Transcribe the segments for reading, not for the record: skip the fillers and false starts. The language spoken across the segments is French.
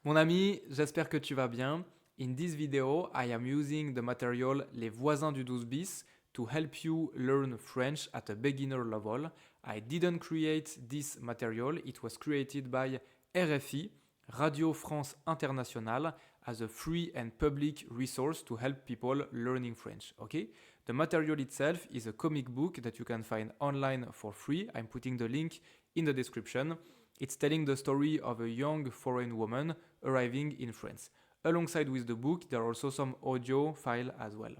Mon ami, j'espère que tu vas bien. In this video, I am using the material Les voisins du 12 bis to help you learn French at a beginner level. I didn't create this material, it was created by RFI, Radio France Internationale, as a free and public resource to help people learning French. Okay? The material itself is a comic book that you can find online for free. I'm putting the link in the description. It's telling the story of a young foreign woman arriving in France. Alongside with the book, there are also some audio file as well.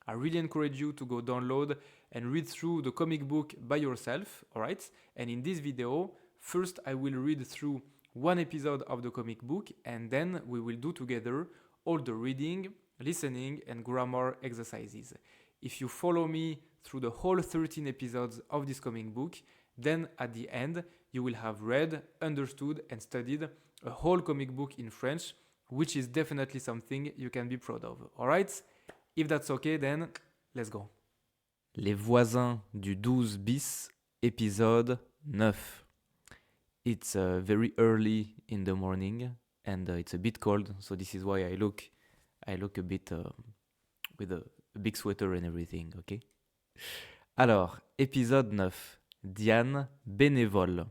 I really encourage you to go download and read through the comic book by yourself, alright? And in this video, first I will read through one episode of the comic book and then we will do together all the reading, listening and grammar exercises. If you follow me through the whole 13 episodes of this comic book, then at the end, you will have read, understood and studied a whole comic book in French, which is definitely something you can be proud of. Alright? If that's okay, then let's go. Les voisins du 12 bis, épisode 9. It's very early in the morning and it's a bit cold, so this is why I look a bit with a big sweater and everything, okay? Alors, épisode 9. Diane bénévole.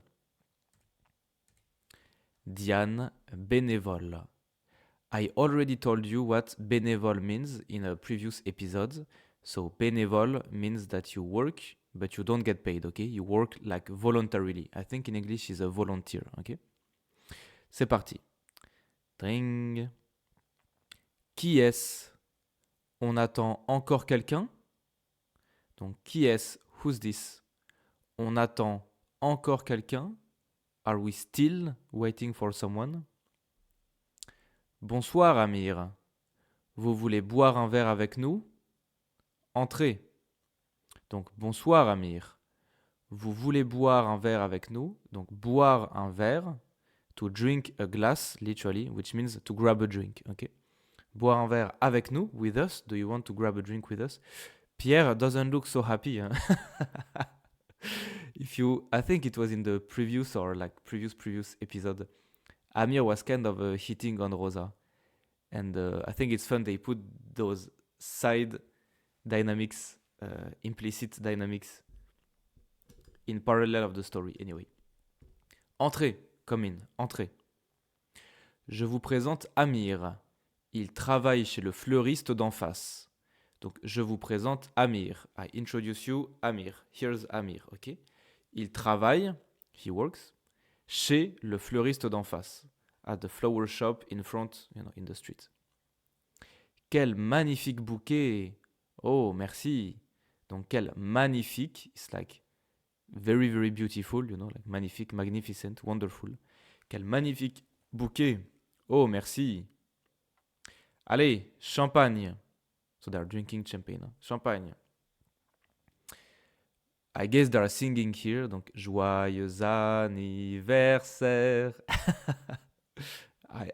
Diane bénévole. I already told you what bénévole means in a previous episode. So bénévole means that you work, but you don't get paid, okay? You work like voluntarily. I think in English is a volunteer, okay? C'est parti. Dring. Qui est-ce? On attend encore quelqu'un? Donc, qui est-ce? Who's this? On attend encore quelqu'un? Are we still waiting for someone? Bonsoir Amir. Vous voulez boire un verre avec nous? Entrez. Donc bonsoir Amir. Vous voulez boire un verre avec nous? Donc boire un verre. To drink a glass, literally, which means to grab a drink. Okay? Boire un verre avec nous, with us. Do you want to grab a drink with us? Pierre doesn't look so happy. Hein? I think it was in the previous or like previous episode. Amir was kind of hitting on Rosa. And I think it's fun they put those side dynamics, implicit dynamics in parallel of the story. Anyway. Entrez, come in, entrez. Je vous présente Amir. Il travaille chez le fleuriste d'en face. Donc, je vous présente Amir. I introduce you Amir. Here's Amir, ok? Il travaille, he works, chez le fleuriste d'en face. At the flower shop in front, in the street. Quel magnifique bouquet! Oh, merci! Donc, quel magnifique, it's like very, very beautiful, like magnifique, magnificent, wonderful. Quel magnifique bouquet! Oh, merci! Allez, champagne! So they're drinking champagne. Champagne. I guess they're singing here, donc joyeux anniversaire!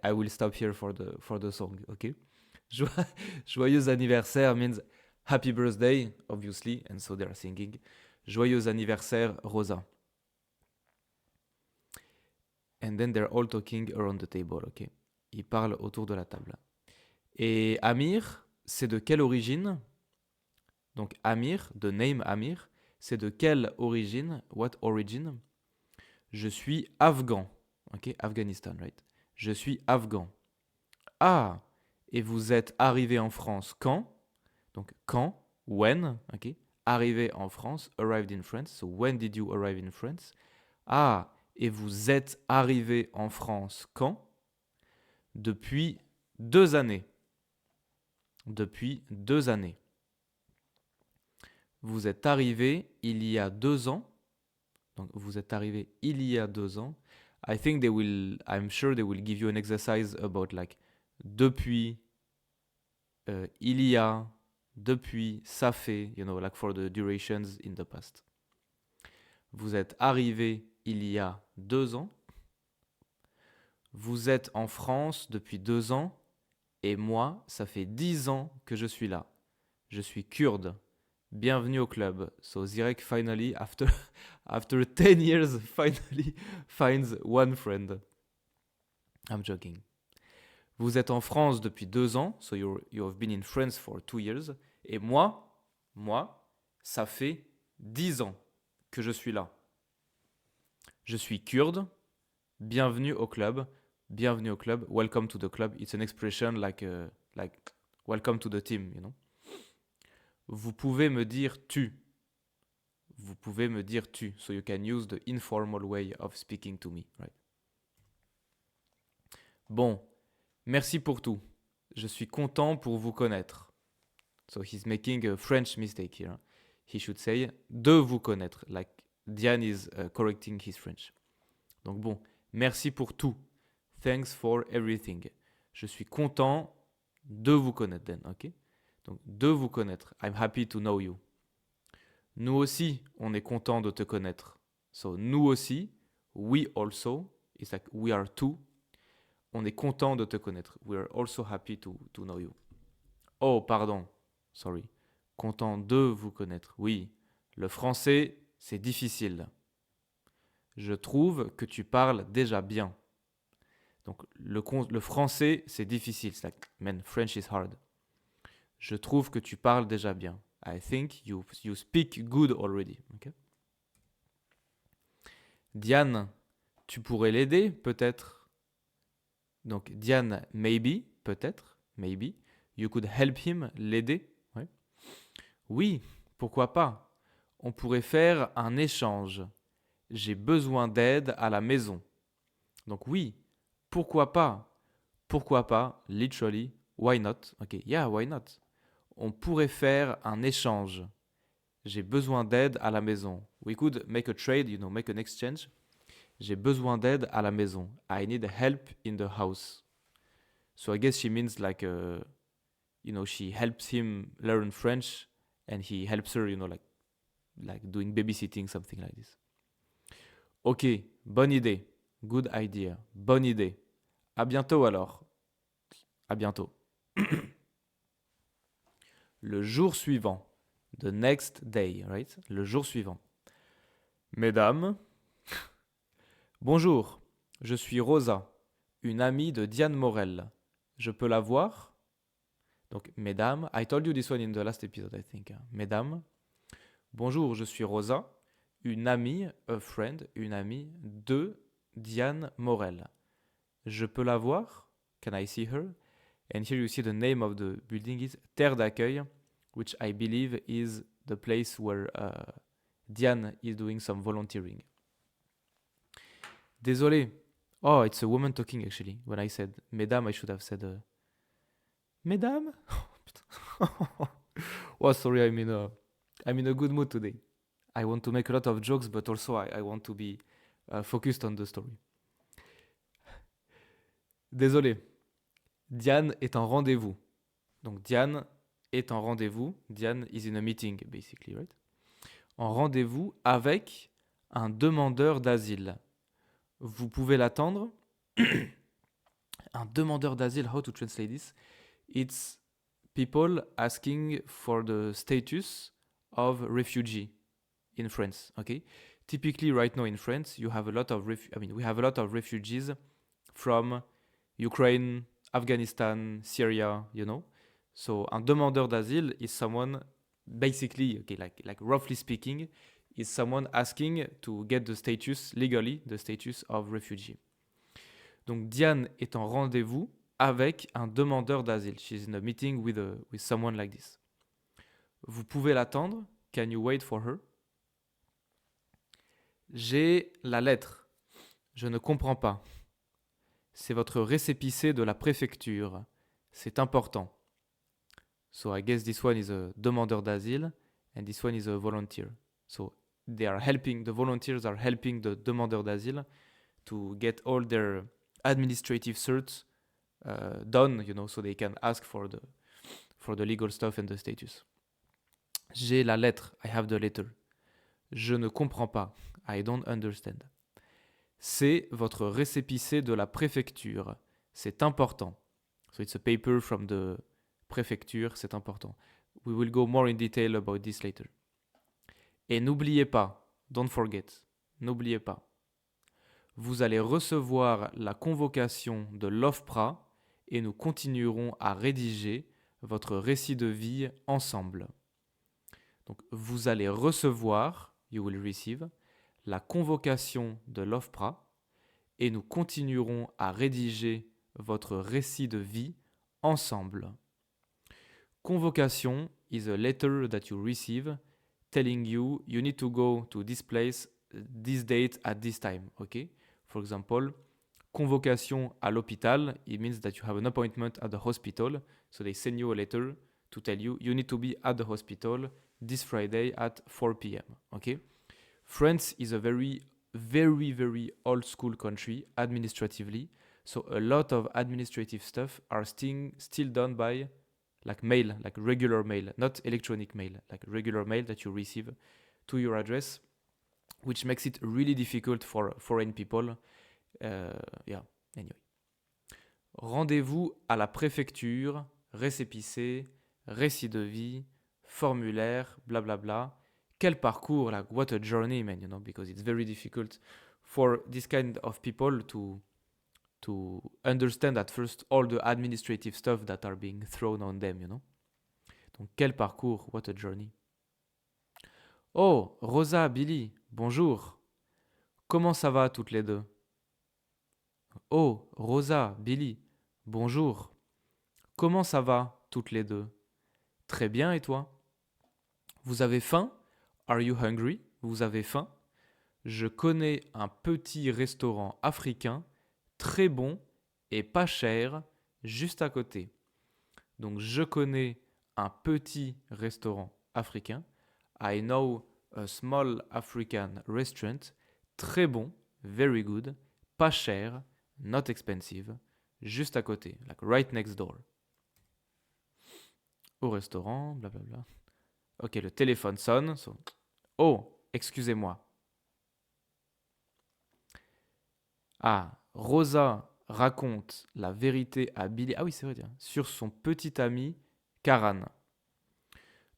I will stop here for the song, okay? Joyeux anniversaire means happy birthday, obviously, and so they're singing. Joyeux anniversaire, Rosa. And then they're all talking around the table, okay? Ils parlent autour de la table. Et Amir, c'est de quelle origine? Donc Amir, the name Amir, c'est de quelle origine? What origin? Je suis afghan, ok? Afghanistan, right? Je suis afghan. Ah, et vous êtes arrivé en France quand? Donc quand, when, ok? Arrivé en France, arrived in France. So when did you arrive in France? Ah, et vous êtes arrivé en France quand? Depuis 2 années. Depuis 2 années. Vous êtes arrivé il y a 2 ans. Donc vous êtes arrivé il y a 2 ans. I'm sure they will give you an exercise about like depuis, il y a, depuis, ça fait, like for the durations in the past. Vous êtes arrivé il y a 2 ans. Vous êtes en France depuis 2 ans. Et moi, ça fait 10 ans que je suis là. Je suis kurde. Bienvenue au club. So Zirek finally, after 10 years, finally finds one friend. I'm joking. Vous êtes en France depuis 2 ans, so you have been in France for 2 years. Et moi, ça fait 10 ans que je suis là. Je suis kurde. Bienvenue au club. Bienvenue au club. Welcome to the club. It's an expression like welcome to the team, you know. Vous pouvez me dire tu. Vous pouvez me dire tu. So you can use the informal way of speaking to me, right? Bon, merci pour tout. Je suis content pour vous connaître. So he's making a French mistake here. He should say de vous connaître, like Diane is correcting his French. Donc bon, merci pour tout. Thanks for everything. Je suis content de vous connaître, then, ok? Donc de vous connaître. I'm happy to know you. Nous aussi, on est content de te connaître. So nous aussi, we also, it's like we are too. On est content de te connaître. We are also happy to know you. Oh, pardon. Sorry. Content de vous connaître. Oui. Le français, c'est difficile. Je trouve que tu parles déjà bien. Donc, le français, c'est difficile. C'est like, man, French is hard. Je trouve que tu parles déjà bien. I think you speak good already. Okay? Diane, tu pourrais l'aider, peut-être. Donc, Diane, maybe, peut-être, maybe. You could help him, l'aider. Ouais. Oui, pourquoi pas. On pourrait faire un échange. J'ai besoin d'aide à la maison. Donc oui, pourquoi pas? Pourquoi pas? Literally, why not? Ok, yeah, why not? On pourrait faire un échange. J'ai besoin d'aide à la maison. We could make a trade, make an exchange. J'ai besoin d'aide à la maison. I need help in the house. So I guess she means like, she helps him learn French and he helps her, like doing babysitting, something like this. Ok, bonne idée. Good idea. Bonne idée. À bientôt alors. À bientôt. Le jour suivant. The next day, right? Le jour suivant. Mesdames, bonjour. Je suis Rosa, une amie de Diane Morel. Je peux la voir? Donc, mesdames, I told you this one in the last episode, I think. Mesdames, bonjour, je suis Rosa, une amie, a friend, une amie de Diane Morel. Je peux la voir? Can I see her? And here you see the name of the building is Terre d'Accueil, which I believe is the place where Diane is doing some volunteering. Désolé. Oh, it's a woman talking actually. When I said mesdames, I should have said mesdames. Oh, sorry, I'm in a good mood today. I want to make a lot of jokes, but also I want to be focused on the story. Désolé. Diane est en rendez-vous. Donc Diane est en rendez-vous. Diane is in a meeting, basically, right? En rendez-vous avec un demandeur d'asile. Vous pouvez l'attendre. Un demandeur d'asile, how to translate this? It's people asking for the status of refugee in France, okay? Typically right now in France, you have a lot of we have a lot of refugees from Ukraine, Afghanistan, Syria, So un demandeur d'asile is someone basically, okay, like roughly speaking, is someone asking to get the status, legally, the status of refugee. Donc Diane est en rendez-vous avec un demandeur d'asile. She's in a meeting with someone like this. Vous pouvez l'attendre. Can you wait for her? J'ai la lettre. Je ne comprends pas. C'est votre récépissé de la préfecture. C'est important. So I guess this one is a demandeur d'asile and this one is a volunteer. So the volunteers are helping the demandeur d'asile to get all their administrative certs done, so they can ask for the legal stuff and the status. J'ai la lettre. I have the letter. Je ne comprends pas. I don't understand. C'est votre récépissé de la préfecture. C'est important. So it's a paper from the préfecture. C'est important. We will go more in detail about this later. Et n'oubliez pas, don't forget, n'oubliez pas, vous allez recevoir la convocation de l'OFPRA et nous continuerons à rédiger votre récit de vie ensemble. Donc, vous allez recevoir, you will receive, la convocation de l'OFPRA et nous continuerons à rédiger votre récit de vie ensemble. Convocation is a letter that you receive telling you need to go to this place, this date at this time, okay? For example, convocation à l'hôpital, it means that you have an appointment at the hospital, so they send you a letter to tell you need to be at the hospital this Friday at 4 p.m., okay? France is a very, very, very old school country administratively, so a lot of administrative stuff are still done by like mail, like regular mail, not electronic mail, like regular mail that you receive to your address, which makes it really difficult for foreign people. Anyway. Rendez-vous à la préfecture, récépissé, récit de vie, formulaire, blablabla. Quel parcours, like what a journey, man, you know, because it's very difficult for this kind of people to understand at first all the administrative stuff that are being thrown on them, you know. Donc, quel parcours, what a journey. Oh, Rosa, Billy, bonjour. Comment ça va toutes les deux? Oh, Rosa, Billy, bonjour. Comment ça va toutes les deux? Très bien, et toi? Vous avez faim? Are you hungry? Vous avez faim? Je connais un petit restaurant africain très bon et pas cher juste à côté. Donc je connais un petit restaurant africain. I know a small African restaurant très bon, very good, pas cher, not expensive, juste à côté, like right next door. Au restaurant, blablabla. Ok, le téléphone sonne. Oh, excusez-moi. Ah, Rosa raconte la vérité à Billy. Ah oui, c'est vrai, tiens, sur son petit ami Karan.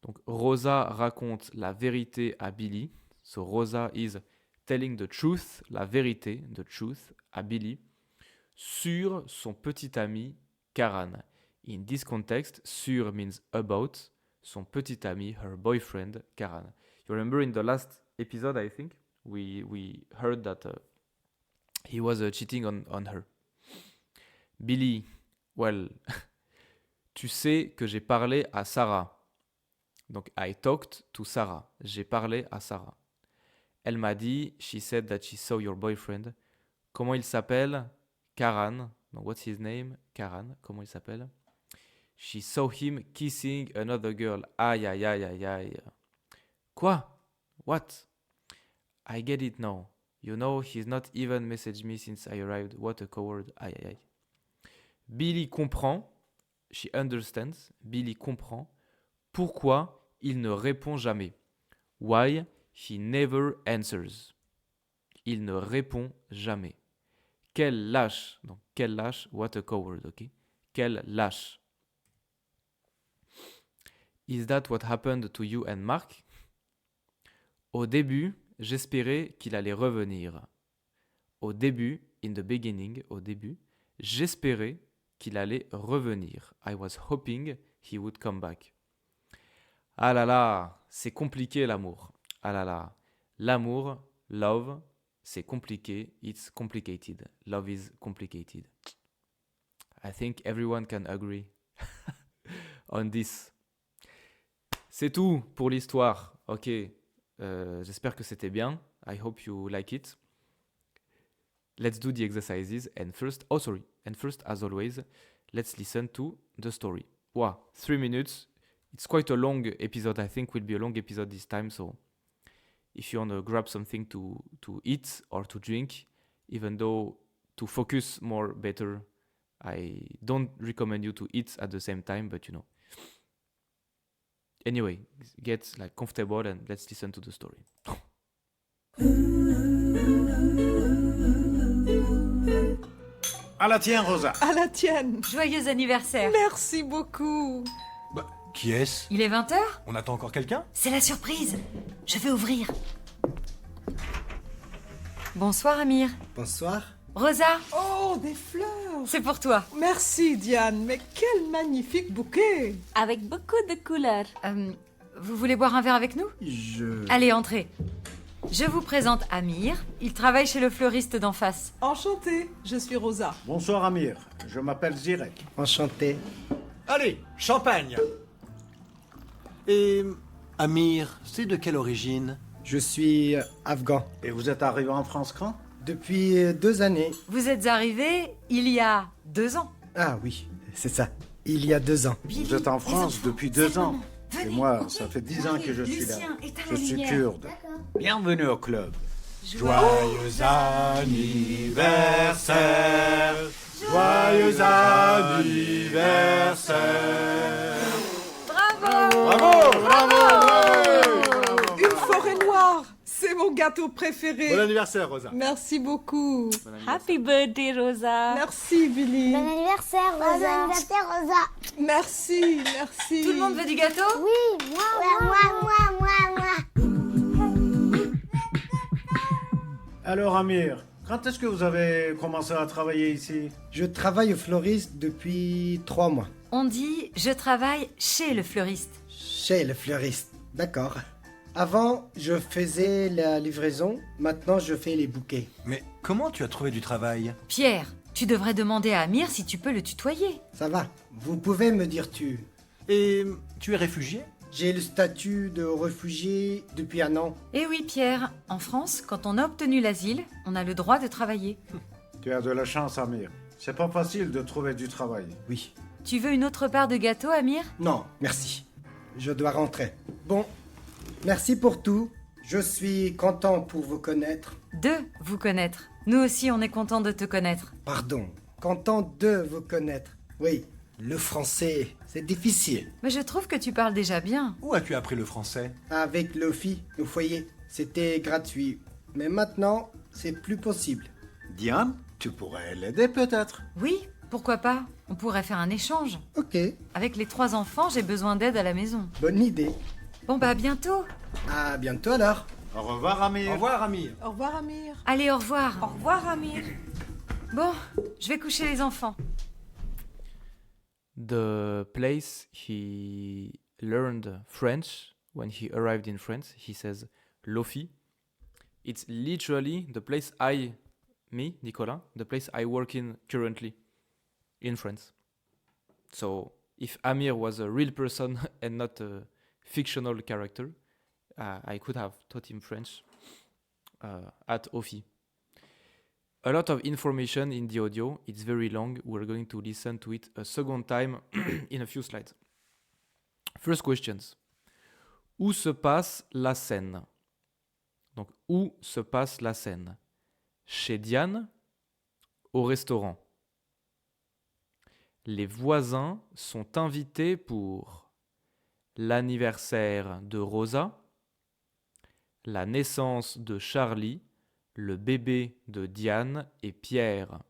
Donc, Rosa raconte la vérité à Billy. So, Rosa is telling the truth, la vérité, the truth, à Billy, sur son petit ami Karan. In this context, sur means about, son petit ami, her boyfriend, Karan. You remember in the last episode, I think, we heard that he was cheating on her. Billy, well, tu sais que j'ai parlé à Sarah. Donc, I talked to Sarah. J'ai parlé à Sarah. Elle m'a dit, she said that she saw your boyfriend. Comment il s'appelle? Karan. Donc, what's his name? Karan. Comment il s'appelle? She saw him kissing another girl. Aïe, aïe, aïe, aïe, aïe. Quoi? What? I get it now. You know, he's not even messaged me since I arrived. What a coward. Aïe, aïe, aïe. Billy comprend. She understands. Billy comprend. Pourquoi il ne répond jamais? Why he never answers. Il ne répond jamais. Quel lâche. Donc, quel lâche. What a coward, ok? Quel lâche. Is that what happened to you and Mark? Au début, j'espérais qu'il allait revenir. Au début, in the beginning, au début, j'espérais qu'il allait revenir. I was hoping he would come back. Ah là là, c'est compliqué l'amour. Ah là là, l'amour, love, c'est compliqué. It's complicated. Love is complicated. I think everyone can agree on this. C'est tout pour l'histoire. Ok, j'espère que c'était bien. I hope you like it. Let's do the exercises. And first, as always, let's listen to the story. Wow, 3 minutes. It's quite a long episode. I think will be a long episode this time. So if you want to grab something to eat or to drink, even though to focus more better, I don't recommend you to eat at the same time, but you know. Anyway, get like comfortable and let's listen to the story. À la tienne, Rosa. À la tienne. Joyeux anniversaire. Merci beaucoup. Bah, qui est-ce? Il est 20h? On attend encore quelqu'un? C'est la surprise. Je vais ouvrir. Bonsoir, Amir. Bonsoir, Rosa, Oh, des fleurs. c'est pour toi. Merci, Diane. Mais quel magnifique bouquet. Avec beaucoup de couleurs. Vous voulez boire un verre avec nous? Allez, entrez. Je vous présente Amir. Il travaille chez le fleuriste d'en face. Enchantée, je suis Rosa. Bonsoir Amir, je m'appelle Zirek. Enchanté. Allez, champagne. Et Amir, c'est de quelle origine? Je suis afghan. Et vous êtes arrivé en France quand? Depuis 2 années. Vous êtes arrivé il y a 2 ans. Ah oui, c'est ça. Il y a 2 ans. Vous êtes en France depuis 2 ans. Et moi, ça fait 10 ans que je suis là. Je suis kurde. Bienvenue au club. Joyeux anniversaire. Joyeux anniversaire. Bravo! Une forêt noire. C'est mon gâteau préféré. Bon anniversaire, Rosa. Merci beaucoup. Happy birthday, Rosa. Merci, Billy. Bon anniversaire, Rosa. Bon anniversaire, Rosa. Merci, merci. Tout le monde veut du gâteau? Oui, moi. Alors Amir, quand est-ce que vous avez commencé à travailler ici? Je travaille au fleuriste depuis 3 mois. On dit je travaille chez le fleuriste. Chez le fleuriste. D'accord. Avant, je faisais la livraison. Maintenant, je fais les bouquets. Mais comment tu as trouvé du travail? Pierre, tu devrais demander à Amir si tu peux le tutoyer. Ça va. Vous pouvez me dire tu. Et tu es réfugié? J'ai le statut de réfugié depuis 1 an. Eh oui, Pierre, en France, quand on a obtenu l'asile, on a le droit de travailler. Tu as de la chance Amir. C'est pas facile de trouver du travail. Oui. Tu veux une autre part de gâteau, Amir? Non, merci. Je dois rentrer. Bon, merci pour tout. Je suis content pour vous connaître. De vous connaître. Nous aussi, on est content de te connaître. Pardon, content de vous connaître. Oui, le français, c'est difficile. Mais je trouve que tu parles déjà bien. Où as-tu appris le français? Avec Lofi, au foyer, c'était gratuit. Mais maintenant, c'est plus possible. Diane, tu pourrais l'aider peut-être. Oui, pourquoi pas? On pourrait faire un échange. Ok, Avec les 3 enfants, j'ai besoin d'aide à la maison. bonne idée. Bon bah à bientôt. À bientôt alors. Au revoir Amir. Au revoir, Amir. Au revoir, Amir. Allez, au revoir. Au revoir, Amir. Bon, je vais coucher les enfants. The place he learned French when he arrived in France, he says Lofi. It's literally the place me, Nicolas, the place I work in currently in France. So if Amir was a real person and not a fictional character, I could have taught him French at Ofi. A lot of information in the audio. It's very long. We're going to listen to it a second time in a few slides. First questions. Où se passe la scène? Donc, où se passe la scène? Chez Diane, au restaurant. Les voisins sont invités pour l'anniversaire de Rosa, la naissance de Charlie, le bébé de Diane et Pierre.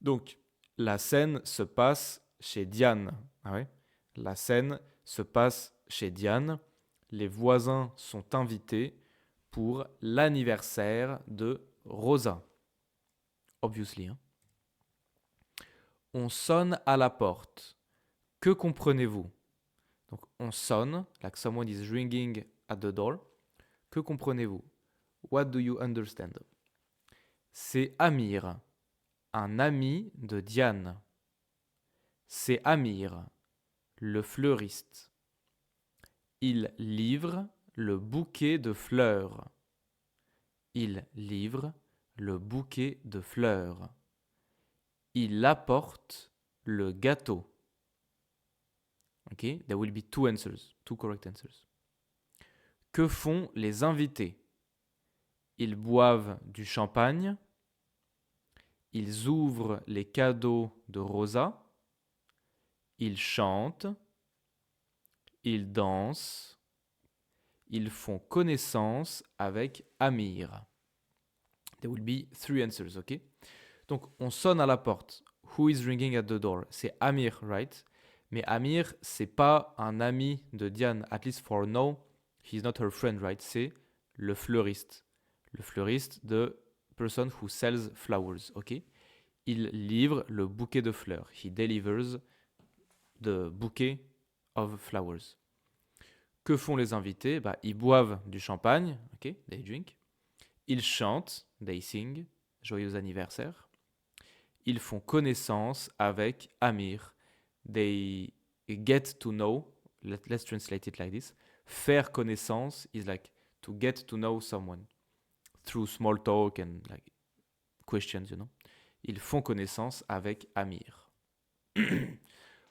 Donc, la scène se passe chez Diane. Ah ouais? La scène se passe chez Diane. Les voisins sont invités pour l'anniversaire de Rosa. Obviously. Hein? On sonne à la porte. Que comprenez-vous? Donc, on sonne, like someone is ringing at the door. Que comprenez-vous? What do you understand? C'est Amir, un ami de Diane. C'est Amir, le fleuriste. Il livre le bouquet de fleurs. Il livre le bouquet de fleurs. Il apporte le gâteau. Okay, there will be 2 answers, 2 correct answers. Que font les invités? Ils boivent du champagne. Ils ouvrent les cadeaux de Rosa. Ils chantent. Ils dansent. Ils font connaissance avec Amir. There will be 3 answers, ok? Donc, on sonne à la porte. Who is ringing at the door? C'est Amir, right? Mais Amir, c'est pas un ami de Diane. At least for now, he's not her friend, right? C'est le fleuriste. Le fleuriste de person who sells flowers, ok? Il livre le bouquet de fleurs. He delivers the bouquet of flowers. Que font les invités? Bah, ils boivent du champagne, ok? They drink. Ils chantent, they sing, joyeux anniversaire. Ils font connaissance avec Amir. They get to know, let's translate it like this. Faire connaissance is like to get to know someone through small talk and like questions, you know. Ils font connaissance avec Amir.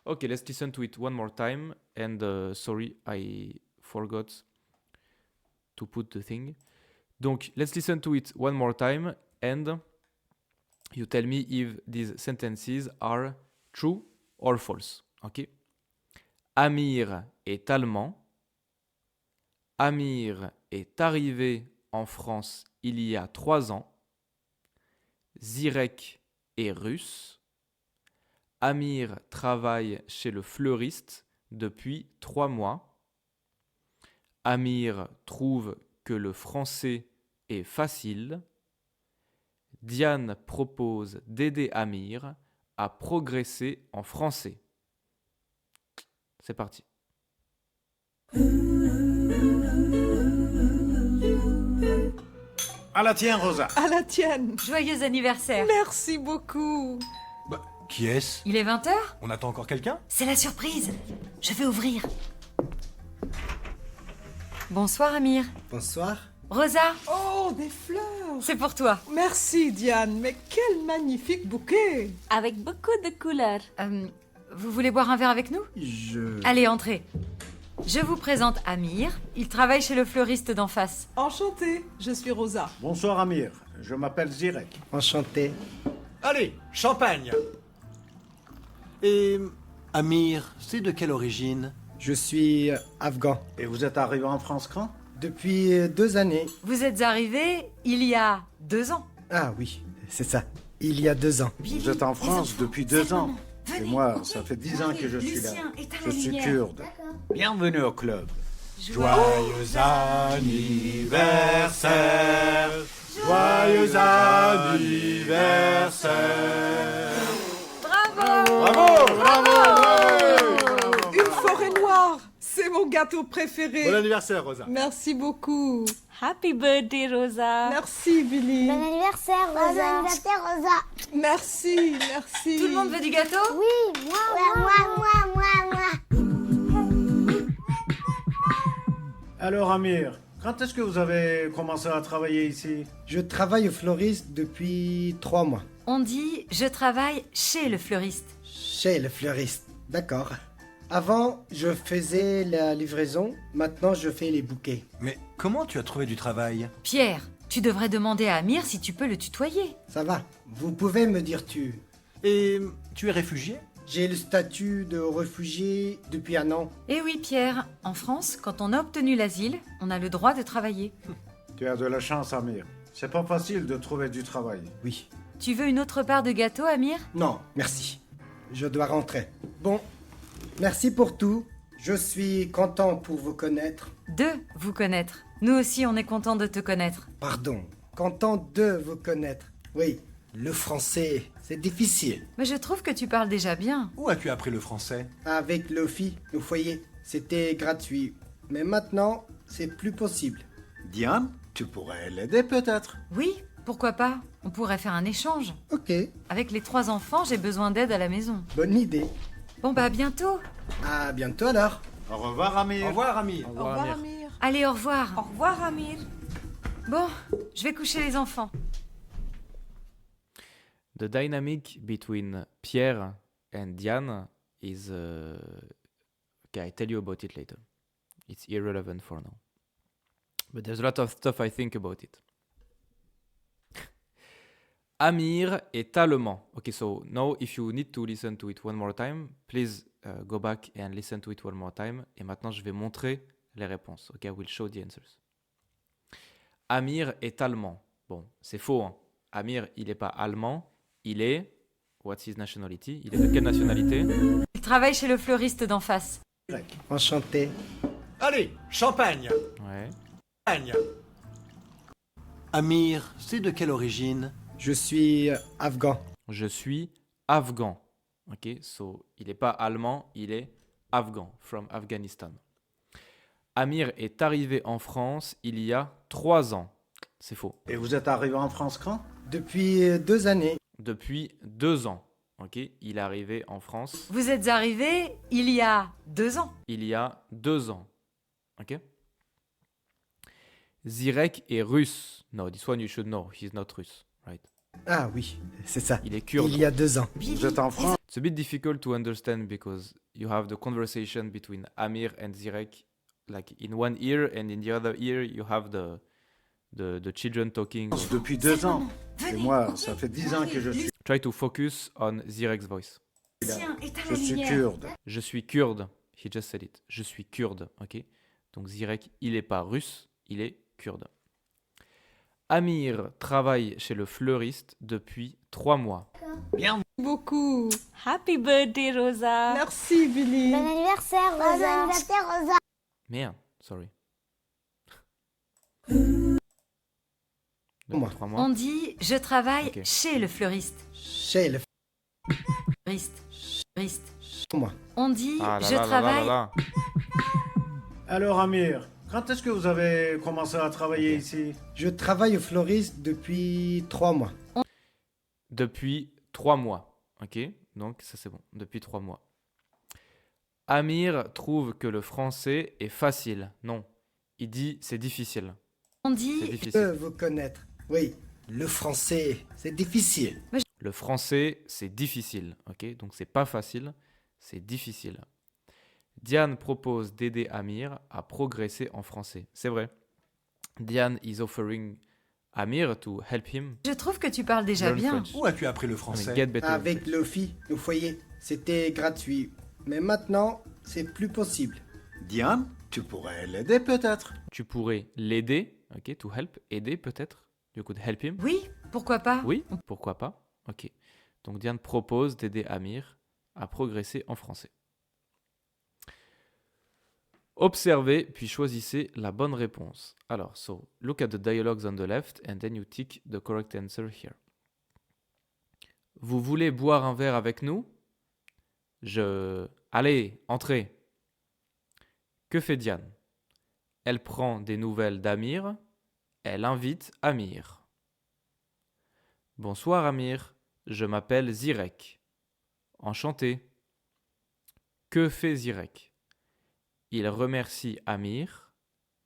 Okay, let's listen to it one more time. And sorry, I forgot to put the thing. Donc, let's listen to it one more time and you tell me if these sentences are true or false. Okay? Amir est allemand. Amir est arrivé en France il y a 3 ans. Zirek est russe. Amir travaille chez le fleuriste depuis 3 mois. Amir trouve que le français est facile. Diane propose d'aider Amir à progresser en français. C'est parti. À la tienne, Rosa. À la tienne. Joyeux anniversaire. Merci beaucoup. Bah, qui est-ce? Il est 20h? On attend encore quelqu'un? C'est la surprise. Je vais ouvrir. Bonsoir Amir. Bonsoir. Rosa, Oh, des fleurs. c'est pour toi. Merci Diane, mais quel magnifique bouquet. Avec beaucoup de couleurs. Vous voulez boire un verre avec nous? Allez, entrez. Je vous présente Amir. Il travaille chez le fleuriste d'en face. Enchantée, je suis Rosa. Bonsoir, Amir. Je m'appelle Zirek. Enchanté. Allez, champagne! Et Amir, c'est de quelle origine? Je suis afghan. Et vous êtes arrivé en France quand? Depuis 2 années. Vous êtes arrivé il y a 2 ans. Ah oui, c'est ça. Il y a 2 ans. Vous êtes en France depuis 2 ans. Et moi, ça fait 10 ans que je suis là. Je suis kurde. Bienvenue au club. Joyeux anniversaire! Joyeux anniversaire! Bravo! Une forêt noire, c'est mon gâteau préféré. Bon anniversaire, Rosa! Merci beaucoup. Happy birthday, Rosa. Merci Billy. Bon anniversaire, Rosa. Bon anniversaire, Rosa. Merci, merci. Tout le monde veut du gâteau? Oui, moi. Alors, Amir, quand est-ce que vous avez commencé à travailler ici? Je travaille au fleuriste depuis 3 mois. On dit je travaille chez le fleuriste. Chez le fleuriste. D'accord. Avant, je faisais la livraison. Maintenant, je fais les bouquets. Mais comment tu as trouvé du travail? Pierre, tu devrais demander à Amir si tu peux le tutoyer. Ça va. Vous pouvez me dire tu. Et tu es réfugié? J'ai le statut de réfugié depuis 1 an. Eh oui Pierre, en France, quand on a obtenu l'asile, on a le droit de travailler. Tu as de la chance, Amir. C'est pas facile de trouver du travail. Oui. Tu veux une autre part de gâteau, Amir? Non, merci. Je dois rentrer. Bon, merci pour tout. Je suis content pour vous connaître. De vous connaître. Nous aussi, on est content de te connaître. Pardon, content de vous connaître. Oui, le français, c'est difficile. Mais je trouve que tu parles déjà bien. Où as-tu appris le français? Avec Lofi, le foyer, c'était gratuit. Mais maintenant, c'est plus possible. Diane, tu pourrais l'aider peut-être. Oui, pourquoi pas? On pourrait faire un échange. Ok, Avec les 3 enfants, j'ai besoin d'aide à la maison. bonne idée. Bon bah à bientôt. À bientôt alors. Au revoir, Amir. Au revoir, Amir! Au revoir Amir. Allez, au revoir. Au revoir, Amir. Bon, je vais coucher les enfants. The dynamic between Pierre and Diane is... okay, I tell you about it later. It's irrelevant for now. But there's a lot of stuff I think about it. Amir est allemand. Okay, so now if you need to listen to it one more time, please go back and listen to it one more time. Et maintenant, je vais montrer les réponses. Okay, I will show the answers. Amir est allemand. Bon, c'est faux, hein. Amir, il n'est pas allemand. Il est... What's his nationality? Il est de quelle nationalité? Il travaille chez le fleuriste d'en face. Enchanté. Allez, champagne! Ouais. Champagne! Amir, c'est de quelle origine? Je suis afghan. Je suis afghan. Ok, so il n'est pas allemand, il est afghan, from Afghanistan. Amir est arrivé en France il y a 3 ans. C'est faux. Et vous êtes arrivé en France quand? Depuis 2 années. Depuis 2 ans. Ok, il est arrivé en France Vous êtes arrivé il y a 2 ans. il y a 2 ans. Ok. Zirek est russe. No, this one you should know. He's not russe, right? Ah oui, c'est ça. Il est kurde. Il y a 2 ans. Vous êtes en France? It's a bit difficult to understand because you have the conversation between Amir and Zirek, like in one ear, and in the other ear you have the children talking. Depuis 2 ans. Et moi, ça fait 10 ans que je suis Try to focus on Zirek's voice. là. Je suis kurde. Je suis kurde. He just said it. Je suis kurde, ok? Donc Zirek, il est pas russe, il est kurde. Amir travaille chez le fleuriste depuis 3 mois. Beaucoup. Happy birthday, Rosa. Merci, Billy. Bon anniversaire, Rosa. Bon anniversaire, Rosa. Merde, sorry. Moi. 3 mois. On dit je travaille Ok. chez le fleuriste. Chez le Fleuriste. Fleuriste. moi. On dit Ah là je là là travaille. là là. Alors Amir, quand est-ce que vous avez commencé à travailler ici? Je travaille au fleuriste depuis 3 mois. Depuis 3 mois. Ok, donc ça c'est bon. Depuis 3 mois. Amir trouve que le français est facile. Non, il dit c'est difficile. On C'est dit Je peux difficile. vous connaître. Oui, le français, c'est difficile. Le français c'est difficile. Ok, donc c'est pas facile, c'est difficile. Diane propose d'aider Amir à progresser en français. C'est vrai. Diane is offering Amir to help him je trouve que tu parles déjà learn bien. French. Où as-tu appris le I français? mean, get better in Avec French. Lofi, au foyer, c'était gratuit. Mais maintenant, c'est plus possible. Diane, tu pourrais l'aider peut-être. Tu pourrais l'aider, ok, to help, aider peut-être. You could help him. Oui, pourquoi pas? Oui, pourquoi pas. Ok. Donc Diane propose d'aider Amir à progresser en français. Observez, puis choisissez la bonne réponse. Alors, so, look at the dialogues on the left and then you tick the correct answer here. Vous voulez boire un verre avec nous? Allez, entrez. Que fait Diane? Elle prend des nouvelles d'Amir. Elle invite Amir. Bonsoir Amir, je m'appelle Zirek. Enchanté. Que fait Zirek? Il remercie Amir.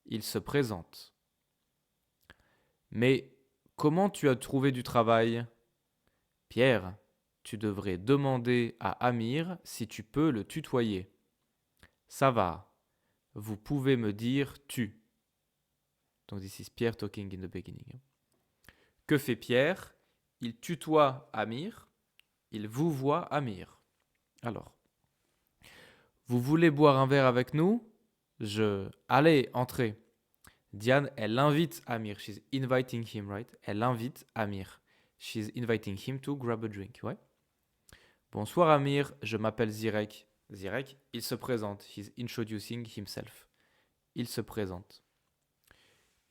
Il se présente. Mais comment tu as trouvé du travail? Pierre, tu devrais demander à Amir si tu peux le tutoyer. Ça va. Vous pouvez me dire tu. Donc this is Pierre talking in the beginning. Que fait Pierre? Il tutoie Amir. Il vous voit Amir. Alors, vous voulez boire un verre avec nous? Allez, entrez. Diane, elle invite Amir. She's inviting him, right? Elle invite Amir. She's inviting him to grab a drink, ouais? Bonsoir Amir, je m'appelle Zirek. Zirek, il se présente. He's introducing himself. Il se présente.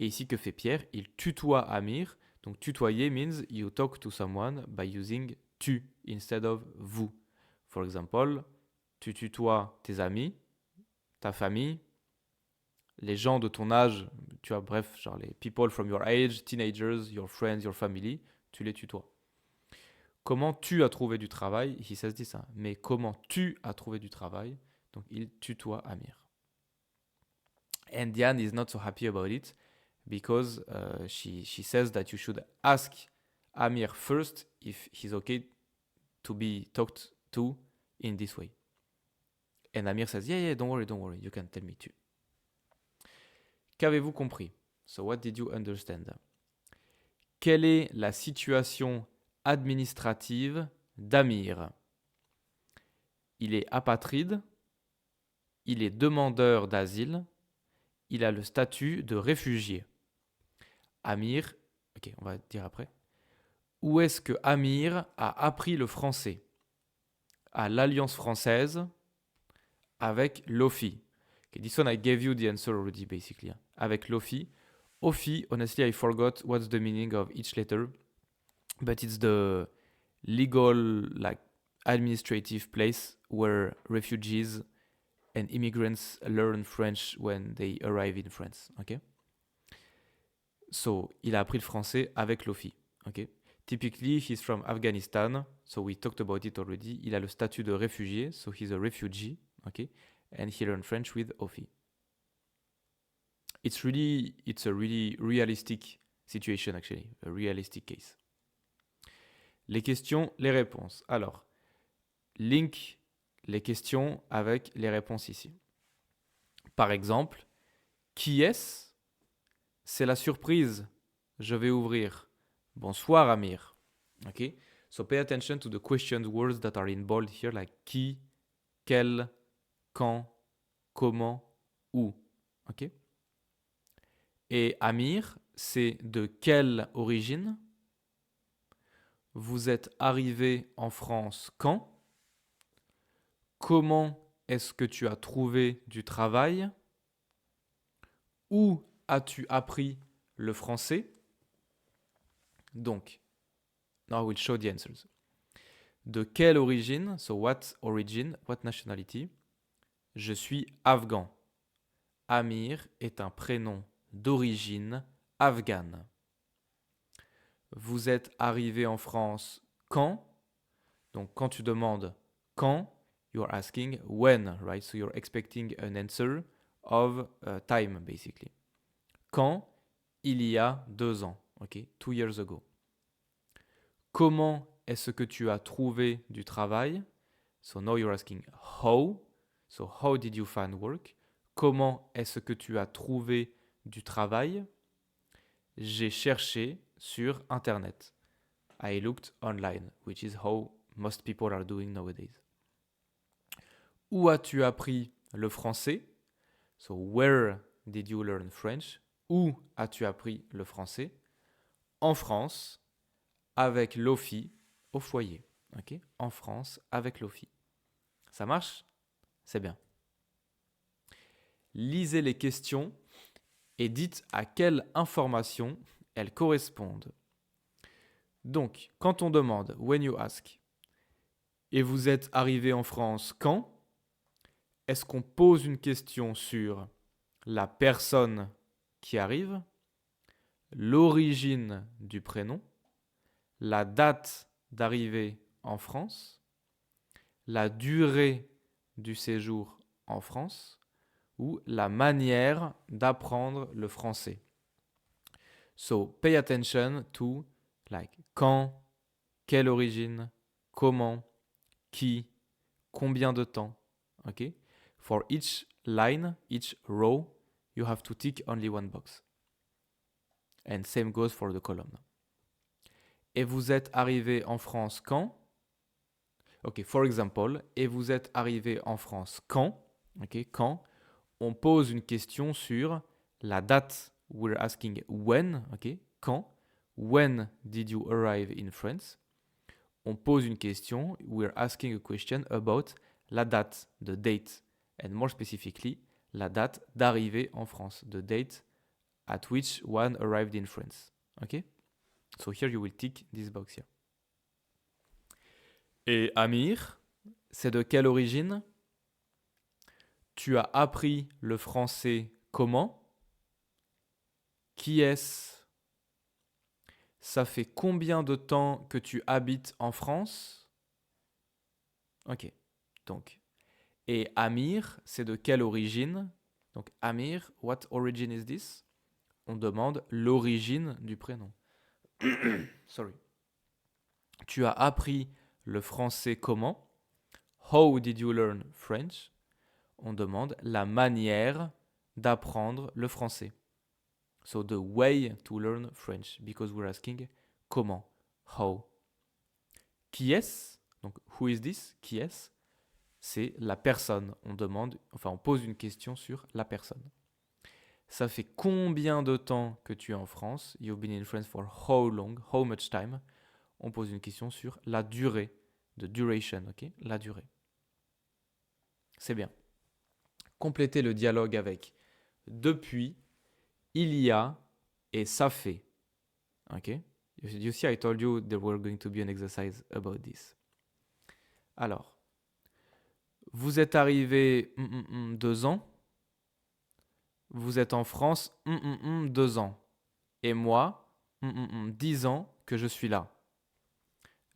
Et ici, que fait Pierre? Il tutoie Amir. Donc, tutoyer means you talk to someone by using tu instead of vous. For example, tu tutoies tes amis, ta famille, les gens de ton âge, tu vois, bref, genre les people from your age, teenagers, your friends, your family, tu les tutoies. Comment tu as trouvé du travail? He says this, hein. Mais comment tu as trouvé du travail? Donc, il tutoie Amir. And Diane is not so happy about it because she says that you should ask Amir first if he's okay to be talked to in this way. And Amir says, yeah, don't worry, you can tell me too. Qu'avez-vous compris? So what did you understand? Quelle est la situation administrative d'Amir? Il est apatride, il est demandeur d'asile, il a le statut de réfugié. Amir, ok, on va dire après. Où est-ce que Amir a appris le français? À l'Alliance française, avec Lofi. Okay, this one I gave you the answer already basically. Avec Lofi, Ophi, honestly, I forgot what's the meaning of each letter, but it's the legal, like, administrative place where refugees and immigrants learn French when they arrive in France. Okay? So, il a appris le français avec l'Ophi. Okay? Typically, he's from Afghanistan, so we talked about it already. Il a le statut de réfugié, so he's a refugee, okay? And he learned French with Ophi. It's a really realistic situation, actually, a realistic case. Les questions, les réponses. Alors, link les questions avec les réponses ici. Par exemple, qui est-ce? C'est la surprise. Je vais ouvrir. Bonsoir, Amir. Okay? So pay attention to the question words that are in bold here, like qui, quel, quand, comment, où. Okay? Et Amir, c'est de quelle origine? Vous êtes arrivé en France quand? Comment est-ce que tu as trouvé du travail? Où as-tu appris le français? Donc, now I will show the answers. De quelle origine? So what origin? What nationality? Je suis afghan. Amir est un prénom d'origine afghane. Vous êtes arrivé en France quand? Donc, quand tu demandes quand, you are asking when, right? So you're expecting an answer of time, basically. Quand? Il y a 2 ans. Okay, 2 years ago. Comment est-ce que tu as trouvé du travail? So now you're asking how. So how did you find work? Comment est-ce que tu as trouvé du travail? J'ai cherché sur Internet. I looked online, which is how most people are doing nowadays. Où as-tu appris le français? So where did you learn French? Où as-tu appris le français? En France, avec l'Ophi au foyer. Okay? En France, avec l'Ophi. Ça marche? C'est bien. Lisez les questions et dites à quelle information elles correspondent. Donc, quand on demande, when you ask, et vous êtes arrivé en France quand? Est-ce qu'on pose une question sur la personne qui arrive, l'origine du prénom, la date d'arrivée en France, la durée du séjour en France ou la manière d'apprendre le français? So, pay attention to like quand, quelle origine, comment, qui, combien de temps. Okay? For each line, each row, you have to tick only one box. And same goes for the column. Et vous êtes arrivé en France quand? Ok, for example, et vous êtes arrivé en France quand? Ok, quand? On pose une question sur la date. We're asking when, ok, quand? When did you arrive in France? On pose une question. We're asking a question about la date, the date, and more specifically, la date d'arrivée en France, the date at which one arrived in France. Okay? So here you will tick this box here. Et Amir, c'est de quelle origine? Tu as appris le français comment? Qui est-ce? Ça fait combien de temps que tu habites en France? Ok, donc. Et Amir, c'est de quelle origine? Donc Amir, what origin is this? On demande l'origine du prénom. Sorry. Tu as appris le français comment? How did you learn French? On demande la manière d'apprendre le français. So the way to learn French, because we're asking comment, how. Qui est-ce? Donc who is this? Qui est-ce? C'est la personne. On pose une question sur la personne. Ça fait combien de temps que tu es en France? You've been in France for how long? How much time? On pose une question sur la durée. The duration, ok? La durée. C'est bien. Complétez le dialogue avec depuis, il y a, et ça fait. Ok? You see, I told you there were going to be an exercise about this. Alors, vous êtes arrivé 2 ans. Vous êtes en France 2 ans. Et moi, 10 ans que je suis là.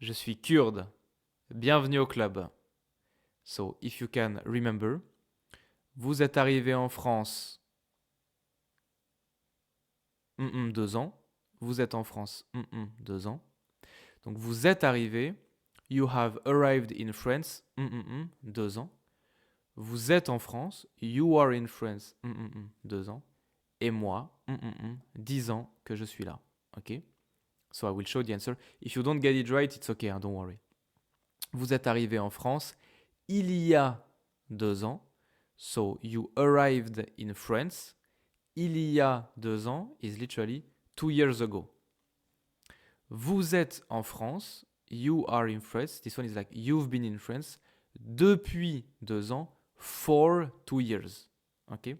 Je suis kurde. Bienvenue au club. So, if you can remember, vous êtes arrivé en France 2 ans. Vous êtes en France 2 ans. Donc, vous êtes arrivé. You have arrived in France 2 ans. Vous êtes en France. You are in France 2 ans. Et moi, 10 ans que je suis là. Ok? So I will show the answer. If you don't get it right, it's okay, don't worry. Vous êtes arrivé en France il y a 2 ans. So you arrived in France. Il y a 2 ans is literally 2 years ago. Vous êtes en France. You are in France. This one is like you've been in France. Depuis 2 ans. For 2 years. Ok?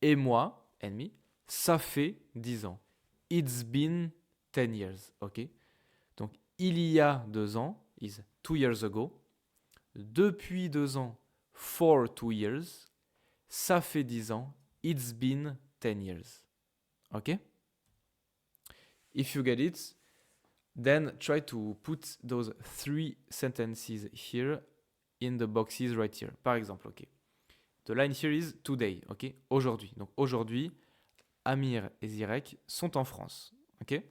Et moi, and me, ça fait 10 ans. It's been 10 years. Ok? Donc, il y a 2 ans is 2 years ago. Depuis 2 ans, for 2 years. Ça fait 10 ans. It's been 10 years. Ok? If you get it, then try to put those 3 sentences here in the boxes right here. Par exemple, ok. The line here is today, ok? Aujourd'hui. Donc aujourd'hui, Amir et Zirek sont en France, ok?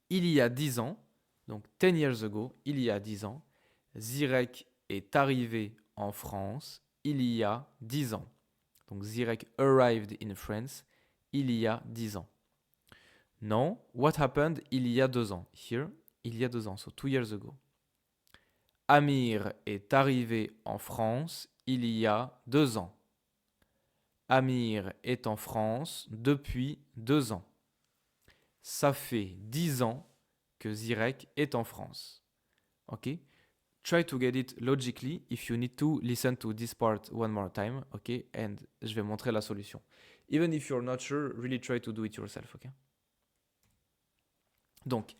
Il y a 10 ans, donc 10 years ago, il y a 10 ans, Zirek est arrivé en France il y a 10 ans. Donc Zirek arrived in France il y a 10 ans. Non, what happened il y a 2 ans? Here, il y a 2 ans, so 2 years ago. Amir est arrivé en France il y a 2 ans. Amir est en France depuis 2 ans. Ça fait 10 ans que Zirek est en France. Ok? Try to get it logically. If you need to, listen to this part one more time. Ok? And je vais montrer la solution. Even if you're not sure, really try to do it yourself. Ok? Donc,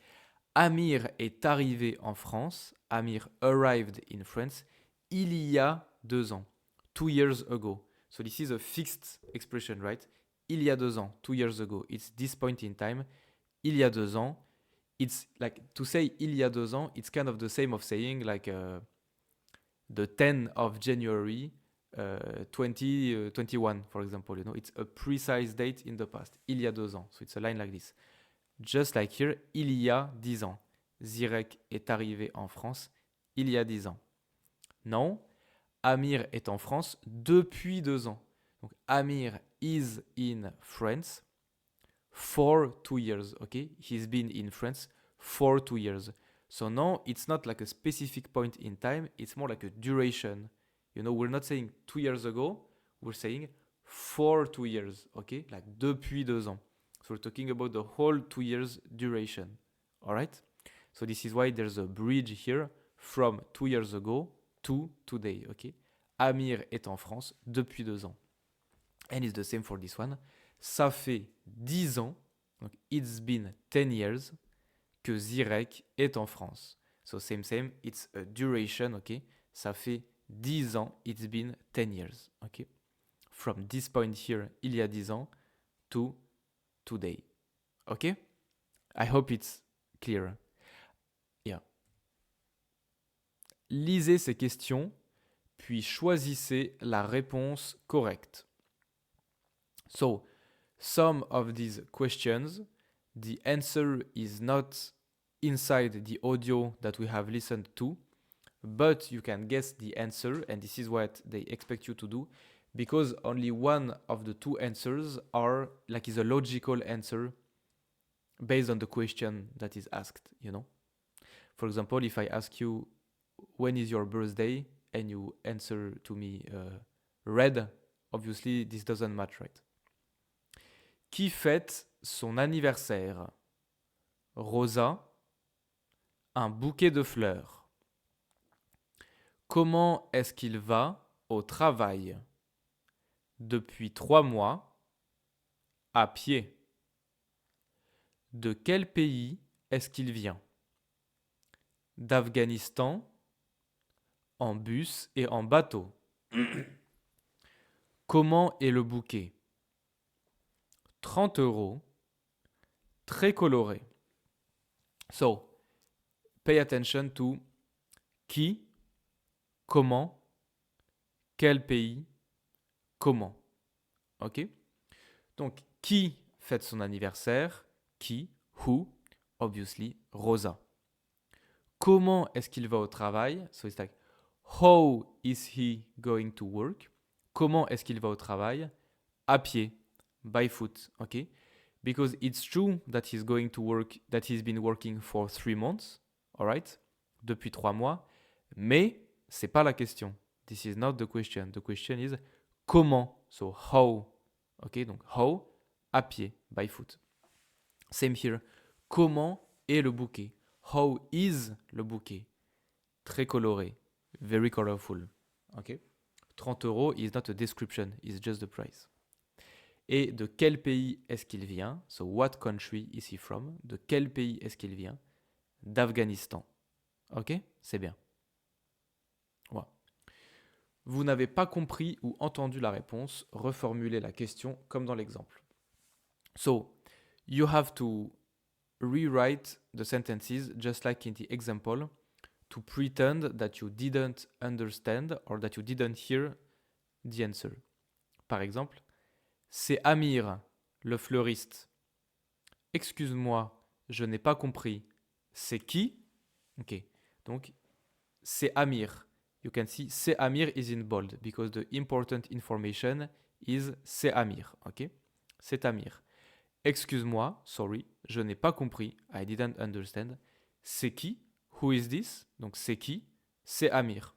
Amir est arrivé en France. Amir arrived in France il y a 2 ans. 2 years ago. So this is a fixed expression, right? Il y a 2 ans. 2 years ago. It's this point in time. Il y a 2 ans. It's like to say il y a 2 ans, it's kind of the same of saying like the 10th of January 2021, for example. You know, it's a precise date in the past. Il y a 2 ans. So it's a line like this. Just like here, il y a 10 ans. Zirek est arrivé en France il y a 10 ans. Non, Amir est en France depuis 2 ans. Donc Amir is in France for 2 years, okay? He's been in France for 2 years. So no, it's not like a specific point in time, it's more like a duration. You know, we're not saying 2 years ago, we're saying for 2 years, okay? Like depuis 2 ans. So we're talking about the whole 2 years duration, all right? So this is why there's a bridge here from 2 years ago to today, okay? Amir est en France depuis 2 ans. And it's the same for this one. Ça fait 10 ans, donc it's been 10 years, que Zirek est en France. So same, it's a duration, ok? Ça fait 10 ans, it's been 10 years, ok? From this point here, il y a 10 ans, to today, ok? I hope it's clear. Yeah. Lisez ces questions, puis choisissez la réponse correcte. So, some of these questions, the answer is not inside the audio that we have listened to, but you can guess the answer, and this is what they expect you to do, because only one of the 2 answers is a logical answer based on the question that is asked, you know? For example, if I ask you, when is your birthday? And you answer to me red, obviously this doesn't match, right? Qui fête son anniversaire? Rosa, un bouquet de fleurs. Comment est-ce qu'il va au travail? Depuis 3 mois, à pied. De quel pays est-ce qu'il vient? D'Afghanistan, en bus et en bateau. Comment est le bouquet? 30 €, très coloré. So, pay attention to qui, comment, quel pays, comment. Ok? Donc, qui fête son anniversaire? Qui? Who? Obviously, Rosa. Comment est-ce qu'il va au travail? So it's like, how is he going to work? Comment est-ce qu'il va au travail? À pied, by foot, ok? Because it's true that he's going to work, that he's been working for 3 months, alright? Depuis 3 mois, mais c'est pas la question. This is not the question. The question is comment? So how, ok? Donc how, à pied, by foot. Same here. Comment est le bouquet? How is le bouquet? Très coloré. Very colorful. Ok? 30 € is not a description, it's just the price. Et de quel pays est-ce qu'il vient? So what country is he from? De quel pays est-ce qu'il vient? D'Afghanistan. Ok? C'est bien. Voilà. Vous n'avez pas compris ou entendu la réponse, reformulez la question comme dans l'exemple. So, you have to rewrite the sentences just like in the example to pretend that you didn't understand or that you didn't hear the answer. Par exemple, c'est Amir, le fleuriste. Excuse-moi, je n'ai pas compris. C'est qui? Ok, donc c'est Amir. You can see c'est Amir is in bold because the important information is c'est Amir. Ok, c'est Amir. Excuse-moi, sorry, je n'ai pas compris. I didn't understand. C'est qui? Who is this? Donc c'est qui? C'est Amir.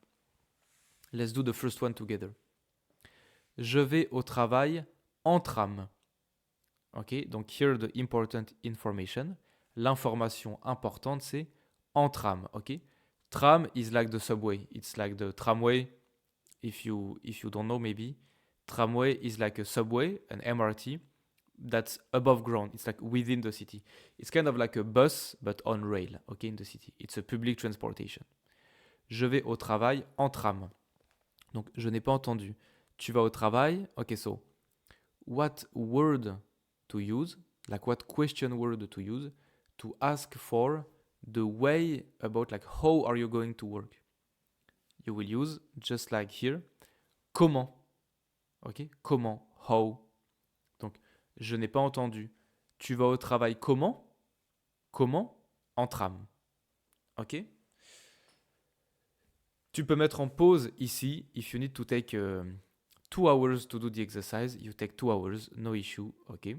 Let's do the first one together. Je vais au travail en tram. Ok, donc here the important information. L'information importante c'est en tram. Ok, tram is like the subway. It's like the tramway. If you don't know maybe, tramway is like a subway, an MRT. That's above ground. It's like within the city. It's kind of like a bus, but on rail, okay, in the city. It's a public transportation. Je vais au travail en tram. Donc, je n'ai pas entendu. Tu vas au travail? Okay, so, what word to use? Like, what question word to use to ask for the way about, like, how are you going to work? You will use, just like here, comment. Okay, comment, how. Donc, je n'ai pas entendu. Tu vas au travail comment? Comment? En tram. Ok? Tu peux mettre en pause ici. If you need to take 2 hours to do the exercise, you take 2 hours, no issue. Ok?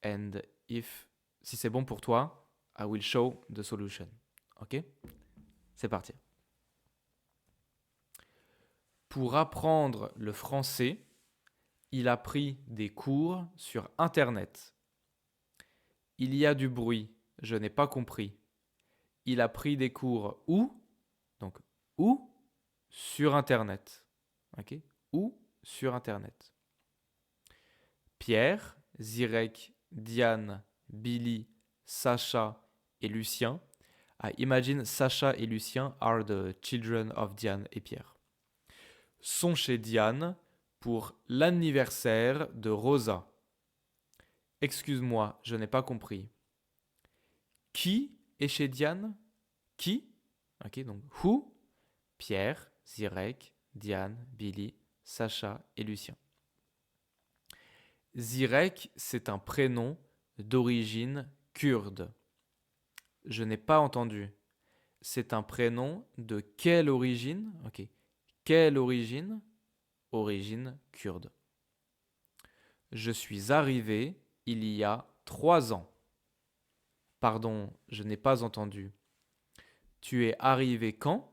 And si c'est bon pour toi, I will show the solution. Ok? C'est parti. Pour apprendre le français, il a pris des cours sur Internet. Il y a du bruit, je n'ai pas compris. Il a pris des cours où? Donc, où? Sur Internet. Ok? Où? Sur Internet. Pierre, Zirek, Diane, Billy, Sacha et Lucien. I imagine Sacha et Lucien are the children of Diane et Pierre. Sont chez Diane pour l'anniversaire de Rosa. Excuse-moi, je n'ai pas compris. Qui est chez Diane? Qui? Ok, donc who? Pierre, Zirek, Diane, Billy, Sacha et Lucien. Zirek, c'est un prénom d'origine kurde. Je n'ai pas entendu. C'est un prénom de quelle origine? Ok. Quelle origine? Origine kurde. Je suis arrivé il y a 3 ans. Pardon, je n'ai pas entendu. Tu es arrivé quand?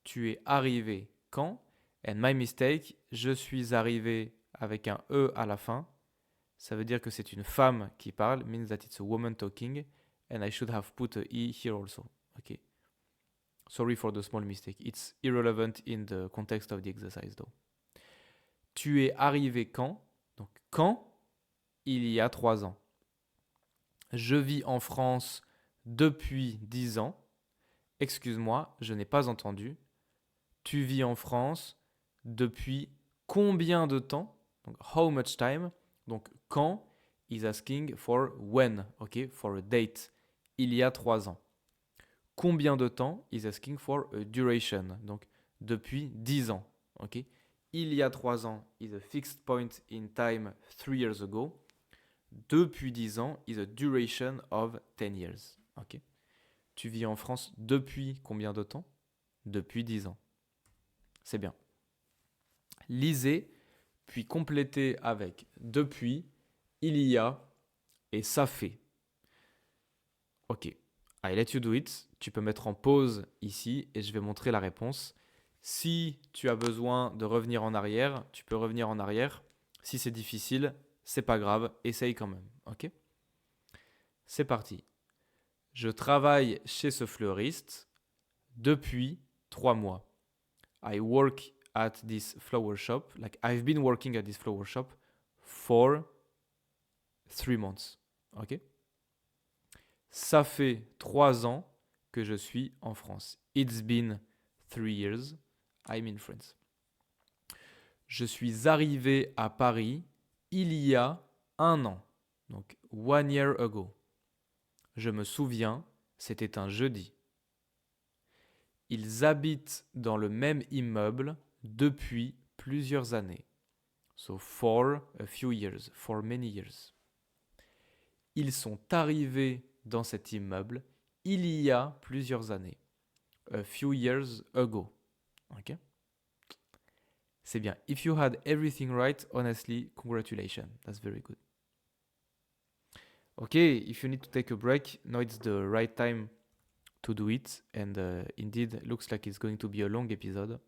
Tu es arrivé quand? And my mistake, je suis arrivé avec un E à la fin. Ça veut dire que c'est une femme qui parle, means that it's a woman talking, and I should have put a E here also. Okay. Sorry for the small mistake. It's irrelevant in the context of the exercise though. Tu es arrivé quand? Donc quand? Il y a 3 ans. Je vis en France depuis 10 ans. Excuse-moi, je n'ai pas entendu. Tu vis en France depuis combien de temps? Donc, how much time? Donc, quand is asking for when, ok? For a date. Il y a 3 ans. Combien de temps is asking for a duration. Donc, depuis 10 ans, ok? Il y a 3 ans is a fixed point in time 3 years ago. Depuis 10 ans is a duration of 10 years, ok? Tu vis en France depuis combien de temps? Depuis 10 ans. C'est bien. Lisez, puis complétez avec depuis, il y a et ça fait. Ok, I let you do it. Tu peux mettre en pause ici et je vais montrer la réponse. Si tu as besoin de revenir en arrière, tu peux revenir en arrière. Si c'est difficile, c'est pas grave, essaye quand même. Ok? C'est parti. Je travaille chez ce fleuriste depuis 3 mois. I work at this flower shop. Like I've been working at this flower shop for 3 months. Ok? Ça fait 3 ans que je suis en France. It's been 3 years. I'm in France. Je suis arrivé à Paris il y a 1 an. Donc 1 year ago. Je me souviens, c'était un jeudi. Ils habitent dans le même immeuble depuis plusieurs années. So for a few years, for many years. Ils sont arrivés dans cet immeuble il y a plusieurs années. A few years ago. Ok? C'est bien. If you had everything right, honestly, congratulations. That's very good. Okay, if you need to take a break, now it's the right time to do it. And indeed, looks like it's going to be a long episode.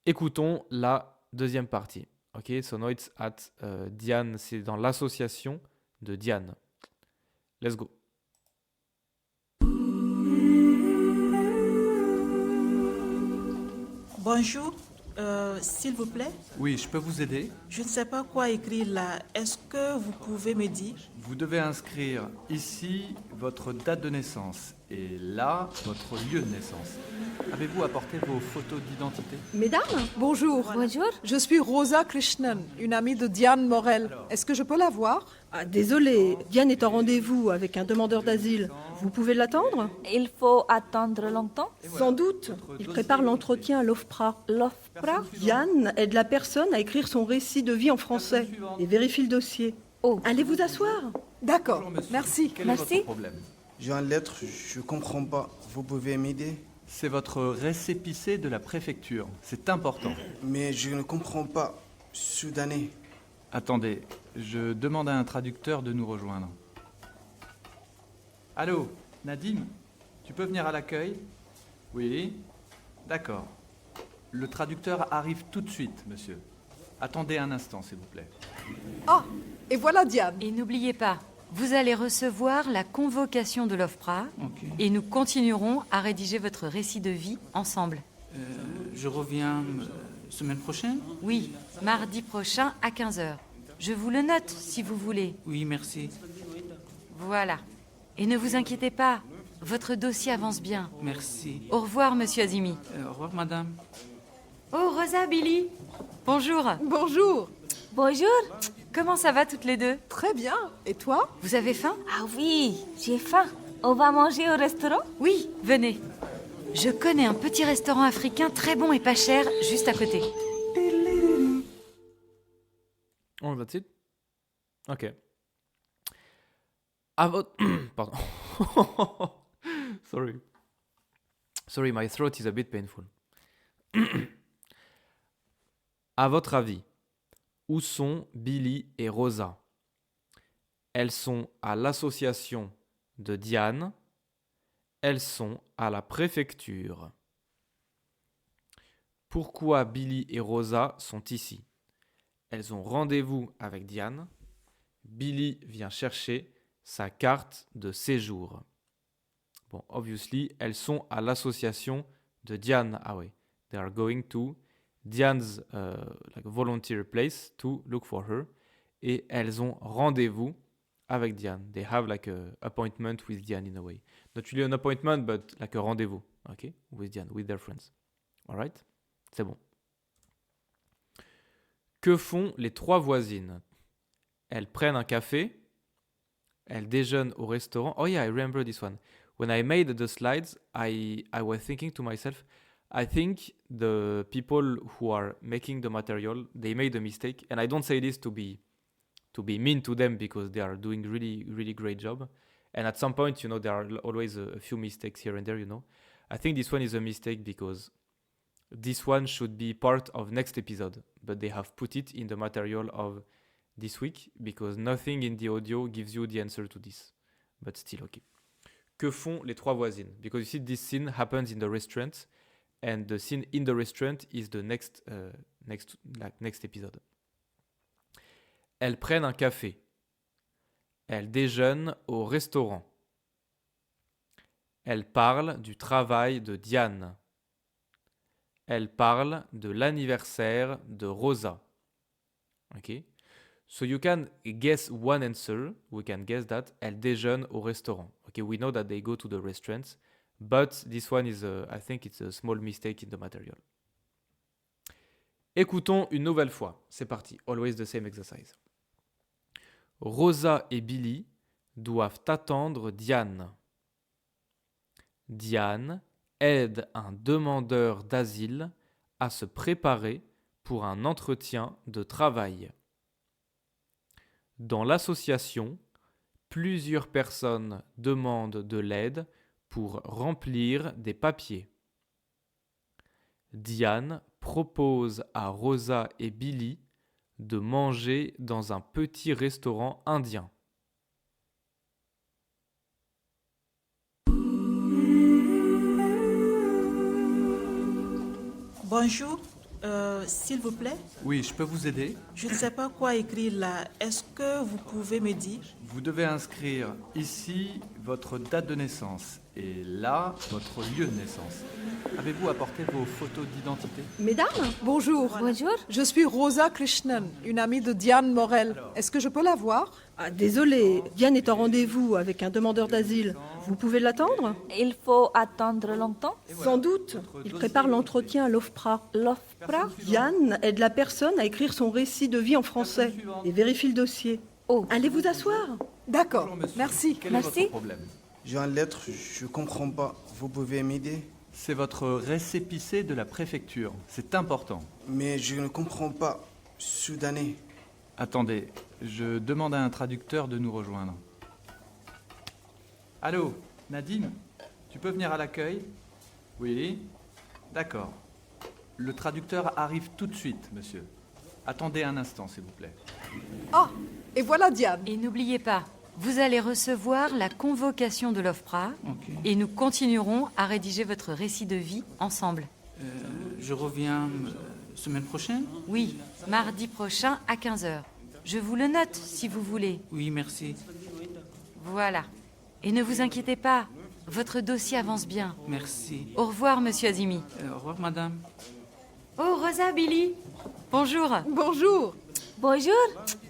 Écoutons la deuxième partie. Ok, so now it's at Diane, c'est dans l'association de Diane. Let's go. Bonjour, s'il vous plaît, Oui, je peux vous aider. je ne sais pas quoi écrire là. Est-ce que vous pouvez me dire? Vous devez inscrire ici votre date de naissance et là votre lieu de naissance. Avez-vous apporté vos photos d'identité? Mesdames, bonjour. Bonjour. Je suis Rosa Krishnan, une amie de Diane Morel. Est-ce que je peux la voir? Désolée, Diane est en rendez-vous avec un demandeur d'asile. Vous pouvez l'attendre? Il faut attendre longtemps. Sans doute. Il prépare l'entretien à l'OFPRA. L'OFPRA. Diane aide la personne à écrire son récit de vie en français et vérifie le dossier. Oh. Allez vous asseoir. D'accord, Bonjour, monsieur. merci. Quel est Merci. votre problème? J'ai une lettre, je comprends pas. Vous pouvez m'aider? C'est votre récépissé de la préfecture. C'est important. Mais je ne comprends pas. Soudanais. Attendez, je demande à un traducteur de nous rejoindre. Allô, Nadim, tu peux venir à l'accueil? Oui, d'accord. Le traducteur arrive tout de suite, monsieur. Attendez un instant, s'il vous plaît. Ah, et voilà Diane. Et n'oubliez pas, vous allez recevoir la convocation de l'OFPRA et nous continuerons à rédiger votre récit de vie ensemble. Je reviens semaine prochaine? Oui, mardi prochain à 15h. Je vous le note si vous voulez. Oui, merci. Voilà. Et ne vous inquiétez pas, votre dossier avance bien. Merci. Au revoir, monsieur Azimi. Au revoir, madame. Oh, Rosa, Billy. Bonjour. Bonjour. Bonjour. Comment ça va toutes les deux? Très bien. Et toi? Vous avez faim? Ah oui, j'ai faim. On va manger au restaurant? Oui, venez. Je connais un petit restaurant africain très bon et pas cher, juste à côté. Oh, that's it? Ok. À votre... Pardon. Sorry. Sorry, my throat is a bit painful. À votre avis, où sont Billy et Rosa? Elles sont à l'association de Diane. Elles sont à la préfecture. Pourquoi Billy et Rosa sont ici? Elles ont rendez-vous avec Diane. Billy vient chercher sa carte de séjour. Bon, obviously, elles sont à l'association de Diane. Ah oui, they are going to Diane's like volunteer place to look for her. Et elles ont rendez-vous avec Diane. They have like a appointment with Diane in a way. Not really an appointment, but like a rendez-vous, okay, with Diane, with their friends. Alright? C'est bon. Que font les trois voisines? Elles prennent un café. Elles déjeunent au restaurant. Oh yeah, I remember this one. When I made the slides, I was thinking to myself, I think the people who are making the material, they made a mistake. And I don't say this to be mean to them because they are doing really great job. And at some point, you know, there are always a few mistakes here and there, you know. I think this one is a mistake because this one should be part of next episode, but they have put it in the material of this week because nothing in the audio gives you the answer to this. But still okay. Que font les trois voisines? Because you see this scene happens in the restaurant and the scene in the restaurant is the next episode. Elles prennent un café. Elles déjeunent au restaurant. Elles parlent du travail de Diane. Elles parlent de l'anniversaire de Rosa. Okay? So you can guess one answer. We can guess that elles déjeunent au restaurant. Okay, we know that they go to the restaurant, but this one is, I think it's a small mistake in the material. Écoutons une nouvelle fois. C'est parti. Always the same exercise. Rosa et Billy doivent attendre Diane. Diane aide un demandeur d'asile à se préparer pour un entretien de travail. Dans l'association, plusieurs personnes demandent de l'aide pour remplir des papiers. Diane propose à Rosa et Billy de manger dans un petit restaurant indien. Bonjour, s'il vous plaît. Oui, je peux vous aider? Je ne sais pas quoi écrire là. Est-ce que vous pouvez me dire? Vous devez inscrire ici votre date de naissance et là, votre lieu de naissance. Avez-vous apporté vos photos d'identité? Mesdames, bonjour. Bonjour. Je suis Rosa Krishnan, une amie de Diane Morel. Est-ce que je peux la voir? Ah, désolé, Diane est en rendez-vous avec un demandeur d'asile. Vous pouvez l'attendre? Il faut attendre longtemps? Sans doute. Il prépare l'entretien à l'OFPRA. L'OFPRA? Diane aide la personne à écrire son récit de vie en français et vérifie le dossier. Oh. Allez vous asseoir. D'accord, Bonjour, monsieur. merci. Quel Merci. est votre problème? J'ai une lettre, je comprends pas. Vous pouvez m'aider? C'est votre récépissé de la préfecture. C'est important. Mais je ne comprends pas. Soudanais. Attendez, je demande à un traducteur de nous rejoindre. Allô, Nadine? Tu peux venir à l'accueil? Oui? D'accord. Le traducteur arrive tout de suite, monsieur. Attendez un instant, s'il vous plaît. Ah, et voilà Diane. Et n'oubliez pas, vous allez recevoir la convocation de l'OFPRA et nous continuerons à rédiger votre récit de vie ensemble. Je reviens semaine prochaine? Oui, mardi prochain à 15h. Je vous le note si vous voulez. Oui, merci. Voilà. Et ne vous inquiétez pas, votre dossier avance bien. Merci. Au revoir, monsieur Azimi. Au revoir, madame. Oh, Rosa, Billy. Bonjour. Bonjour. Bonjour.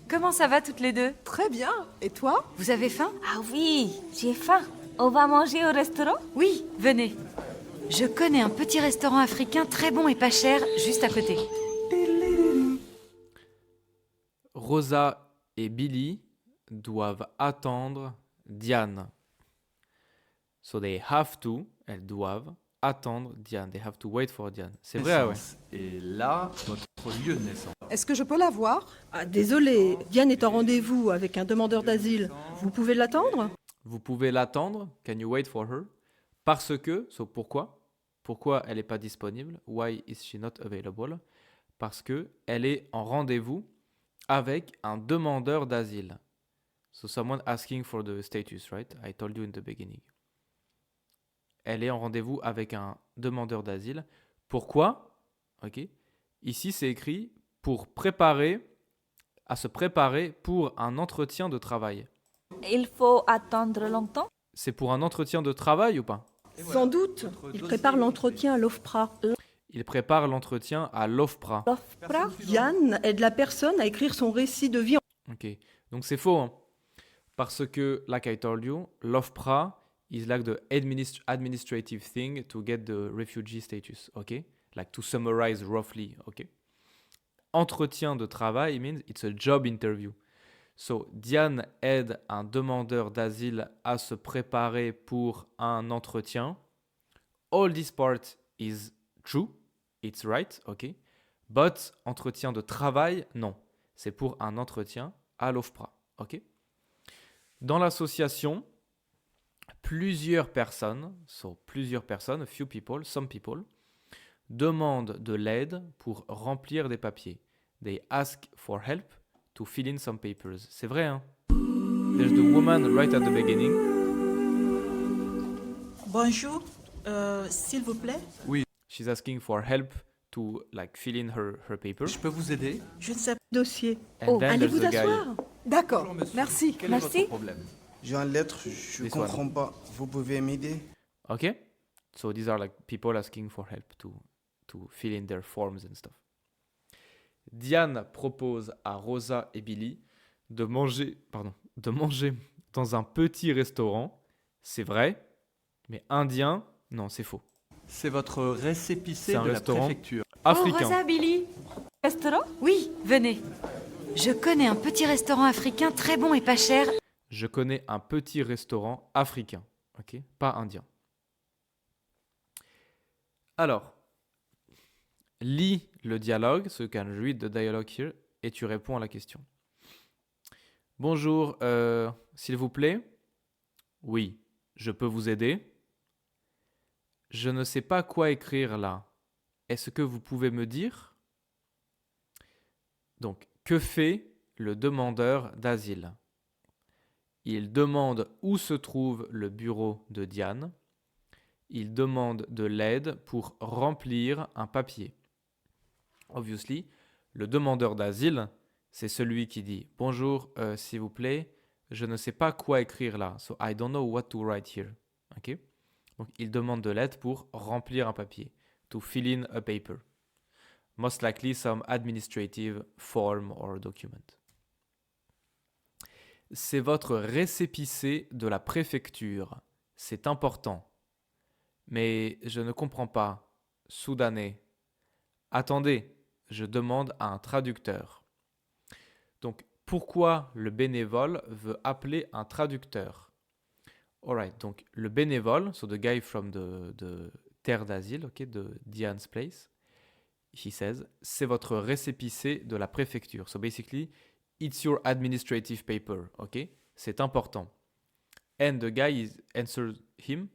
Comment ça va toutes les deux? Très bien. Et toi? Vous avez faim? Ah oui, j'ai faim. On va manger au restaurant? Oui, venez. Je connais un petit restaurant africain très bon et pas cher, juste à côté. Rosa et Billy doivent attendre Diane. So they have to, elles doivent attendre Diane. They have to wait for Diane. C'est vrai, ouais. Et là, votre lieu de naissance. Est-ce que je peux la voir? Ah, désolé, Diane est en rendez-vous avec un demandeur d'asile. Vous pouvez l'attendre? Vous pouvez l'attendre. Can you wait for her? Parce que, so pourquoi? Pourquoi elle n'est pas disponible? Why is she not available? Parce que elle est en rendez-vous avec un demandeur d'asile. So someone asking for the status, right? I told you in the beginning. Elle est en rendez-vous avec un demandeur d'asile. Pourquoi? Ok. Ici, c'est écrit pour se préparer pour un entretien de travail. Il faut attendre longtemps? C'est pour un entretien de travail ou pas? Sans doute. Il prépare l'entretien à l'OFPRA. Il prépare l'entretien à l'OFPRA. L'OFPRA? Diane aide la personne à écrire son récit de vie. Ok. Donc c'est faux. Hein. Parce que, like I told you, l'OFPRA is like the administrative thing to get the refugee status, okay? Like to summarize roughly, okay? Entretien de travail means it's a job interview. So, Diane aide un demandeur d'asile à se préparer pour un entretien. All this part is true, it's right, okay? But entretien de travail, non. C'est pour un entretien à l'OFPRA, ok? Dans l'association, plusieurs personnes, a few people, some people, demandent de l'aide pour remplir des papiers. They ask for help to fill in some papers. C'est vrai, hein? There's the woman right at the beginning. Bonjour, s'il vous plaît. Oui. She's asking for help to like fill in her papers. Je peux vous aider? Je ne sais pas. Dossier. And then Allez there's vous the guy. asseoir. D'accord, Bonjour, monsieur. merci. Quel est votre problème? J'ai une lettre, je This comprends pas. Vous pouvez m'aider? Okay? So these are like people asking for help to fill in their forms and stuff. Diane propose à Rosa et Billy de manger dans un petit restaurant. C'est vrai, mais indien, non, c'est faux. C'est votre récépissé C'est un de la restaurant préfecture. africain. Oh, Rosa, Billy. Restaurant? Oui, venez. Je connais un petit restaurant africain très bon et pas cher. Je connais un petit restaurant africain, ok? Pas indien. Alors, lis le dialogue, so you can read the dialogue here, et tu réponds à la question. Bonjour, s'il vous plaît. Oui, je peux vous aider. Je ne sais pas quoi écrire là. Est-ce que vous pouvez me dire? Donc, que fait le demandeur d'asile? Il demande où se trouve le bureau de Diane. Il demande de l'aide pour remplir un papier. Obviously, le demandeur d'asile, c'est celui qui dit « Bonjour, s'il vous plaît, je ne sais pas quoi écrire là. So I don't know what to write here. » Okay? Donc, il demande de l'aide pour remplir un papier. To fill in a paper. Most likely some administrative form or document. C'est votre récépissé de la préfecture. C'est important. Mais je ne comprends pas. Soudanais. Attendez, je demande à un traducteur. Donc, pourquoi le bénévole veut appeler un traducteur? Alright, donc le bénévole, so the guy from the terre d'asile, okay, de Diane's place, he says, c'est votre récépissé de la préfecture. So basically, it's your administrative paper, okay? C'est important. And the guy answers him,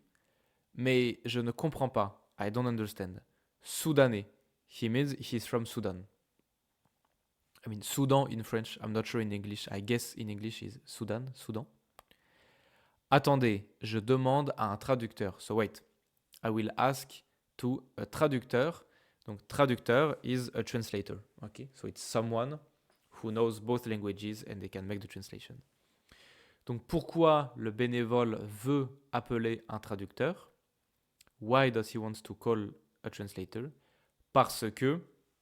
mais je ne comprends pas. I don't understand. Soudanais. He means he's from Sudan. I mean, Sudan in French. I'm not sure in English. I guess in English is Sudan. Attendez, je demande à un traducteur. So wait, I will ask to a traducteur. Donc, traducteur is a translator. Okay? So it's someone who knows both languages and they can make the translation. Donc, pourquoi le bénévole veut appeler un traducteur? Why does he want to call a translator? Parce que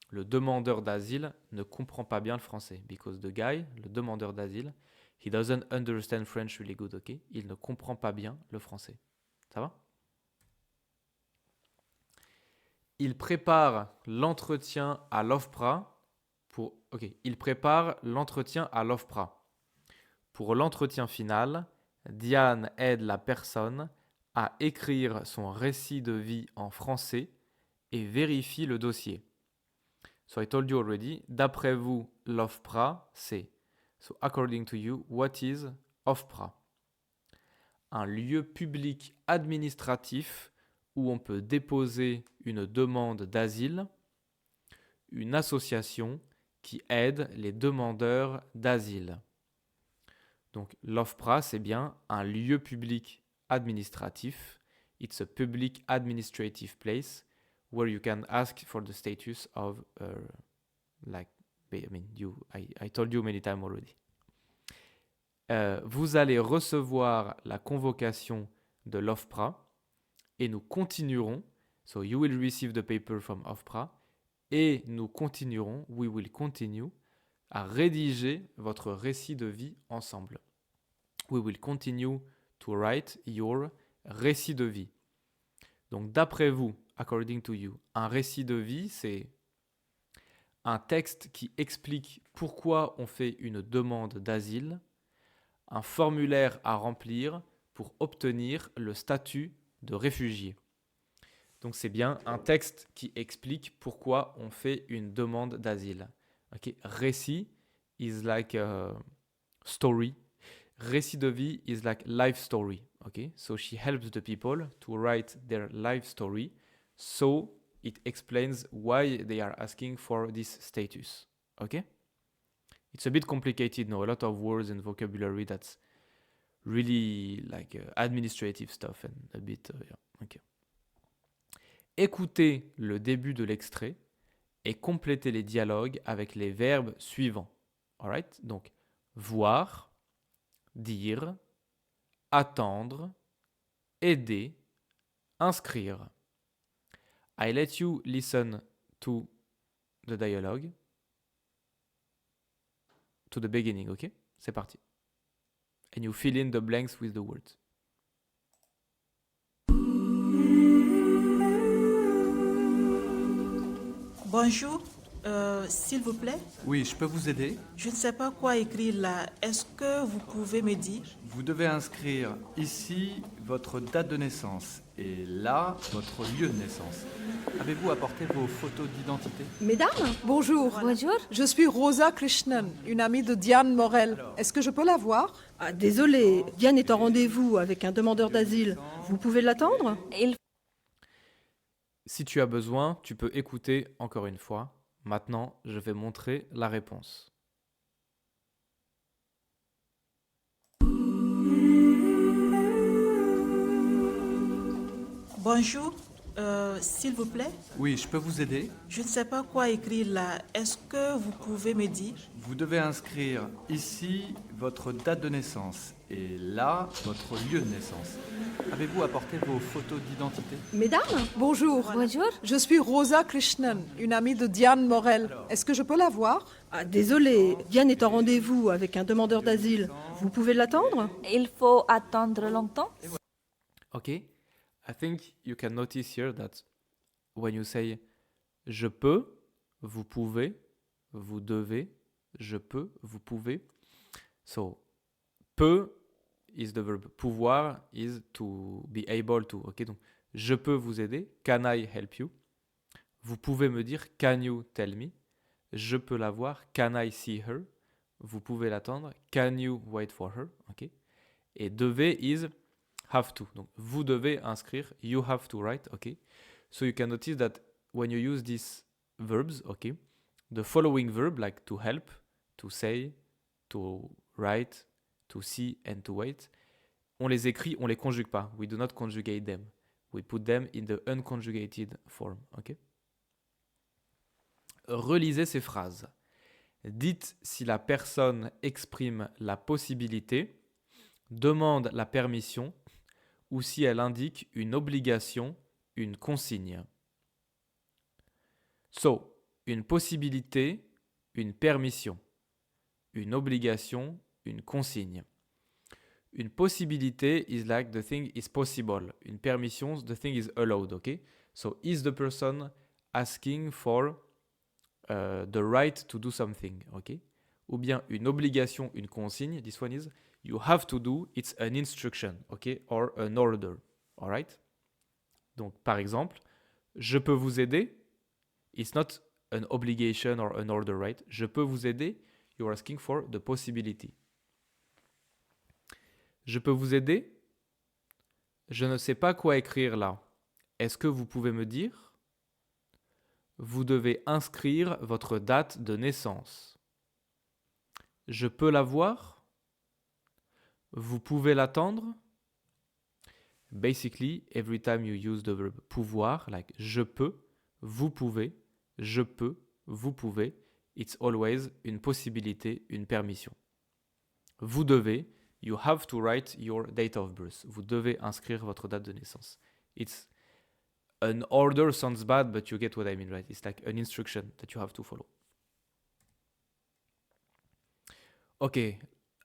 le demandeur d'asile ne comprend pas bien le français. Because the guy, le demandeur d'asile, he doesn't understand French really good, okay? Il ne comprend pas bien le français. Ça va? Il prépare l'entretien à l'OFPRA pour... Ok, il prépare l'entretien à l'OFPRA. Pour l'entretien final, Diane aide la personne à écrire son récit de vie en français et vérifie le dossier. So I told you already, d'après vous, l'OFPRA, c'est... So according to you, what is OFPRA? Un lieu public administratif où on peut déposer une demande d'asile, une association qui aide les demandeurs d'asile. Donc l'OFPRA, c'est bien un lieu public administratif. It's a public administrative place where you can ask for the status of, I told you many times already. Vous allez recevoir la convocation de l'OFPRA et nous continuerons. So you will receive the paper from OFPRA et nous continuerons, we will continue, à rédiger votre récit de vie ensemble. we will continue to write your récit de vie. Donc d'après vous, according to you, un récit de vie, c'est un texte qui explique pourquoi on fait une demande d'asile, un formulaire à remplir pour obtenir le statut de réfugié. Donc c'est bien un texte qui explique pourquoi on fait une demande d'asile. Okay? Récit is like a story. Récit de vie is like life story. Okay? So she helps the people to write their life story. So it explains why they are asking for this status. Okay? It's a bit complicated now. A lot of words and vocabulary that's really like administrative stuff and a bit, yeah. Okay. Écoutez le début de l'extrait et complétez les dialogues avec les verbes suivants. Alright? Donc, voir, dire, attendre, aider, inscrire. I let you listen to the dialogue, to the beginning, ok? C'est parti. And you fill in the blanks with the words. Bonjour, s'il vous plaît. Oui, je peux vous aider? Je ne sais pas quoi écrire là. Est-ce que vous pouvez me dire? Vous devez inscrire ici votre date de naissance et là votre lieu de naissance. Avez-vous apporté vos photos d'identité? Mesdames, bonjour. Bonjour. Je suis Rosa Krishnan, une amie de Diane Morel. Est-ce que je peux la voir? Ah, désolé, Diane est en rendez-vous avec un demandeur d'asile. Vous pouvez l'attendre? Si tu as besoin, tu peux écouter encore une fois. Maintenant, je vais montrer la réponse. Bonjour, s'il vous plaît. Oui, je peux vous aider? Je ne sais pas quoi écrire là. Est-ce que vous pouvez me dire? Vous devez inscrire ici votre date de naissance et là votre lieu de naissance. Avez-vous apporté vos photos d'identité? Mesdames, bonjour. Bonjour. Je suis Rosa Krishnan, une amie de Diane Morel. Est-ce que je peux la voir? Ah, désolé, Diane est en rendez-vous avec un demandeur d'asile. Vous pouvez l'attendre? Il faut attendre longtemps? Okay, I think you can notice here that when you say je peux, vous pouvez, vous devez, je peux, vous pouvez. So, peut is the verb. Pouvoir is to be able to. Okay, donc je peux vous aider. Can I help you? Vous pouvez me dire can you tell me? Je peux la voir. Can I see her? Vous pouvez l'attendre. Can you wait for her? Okay. Et devez is have to. Donc vous devez inscrire. You have to write. Okay. So you can notice that when you use these verbs, okay, the following verb like to help, to say, to write, to see and to wait, on les écrit, on les conjugue pas. We do not conjugate them. We put them in the unconjugated form. Okay? Relisez ces phrases. Dites si la personne exprime la possibilité, demande la permission ou si elle indique une obligation, une consigne. So, une possibilité, une permission, une obligation, une consigne. Une possibilité is like the thing is possible. Une permission, the thing is allowed, okay? So, is the person asking for the right to do something, okay? Ou bien une obligation, une consigne, this one is you have to do, it's an instruction, okay? Or an order, alright? Donc, par exemple, je peux vous aider, it's not an obligation or an order, right? Je peux vous aider, you're asking for the possibility. Je peux vous aider? Je ne sais pas quoi écrire là. Est-ce que vous pouvez me dire? Vous devez inscrire votre date de naissance. Je peux la voir? Vous pouvez l'attendre? Basically, every time you use the verb pouvoir, like je peux, vous pouvez, je peux, vous pouvez, it's always une possibilité, une permission. Vous devez, you have to write your date of birth. Vous devez inscrire votre date de naissance. It's an order sounds bad, but you get what I mean, right? It's like an instruction that you have to follow. Okay,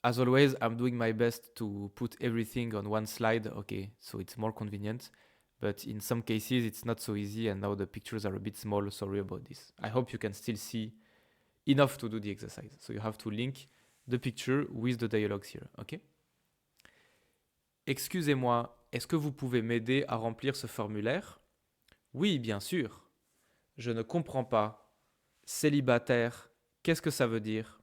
As always, I'm doing my best to put everything on one slide, okay, so it's more convenient. But in some cases, it's not so easy, and now the pictures are a bit small. Sorry about this. I hope you can still see enough to do the exercise. So you have to link the picture with the dialogues here, okay? Excusez-moi, est-ce que vous pouvez m'aider à remplir ce formulaire? Oui, bien sûr. Je ne comprends pas. Célibataire, qu'est-ce que ça veut dire?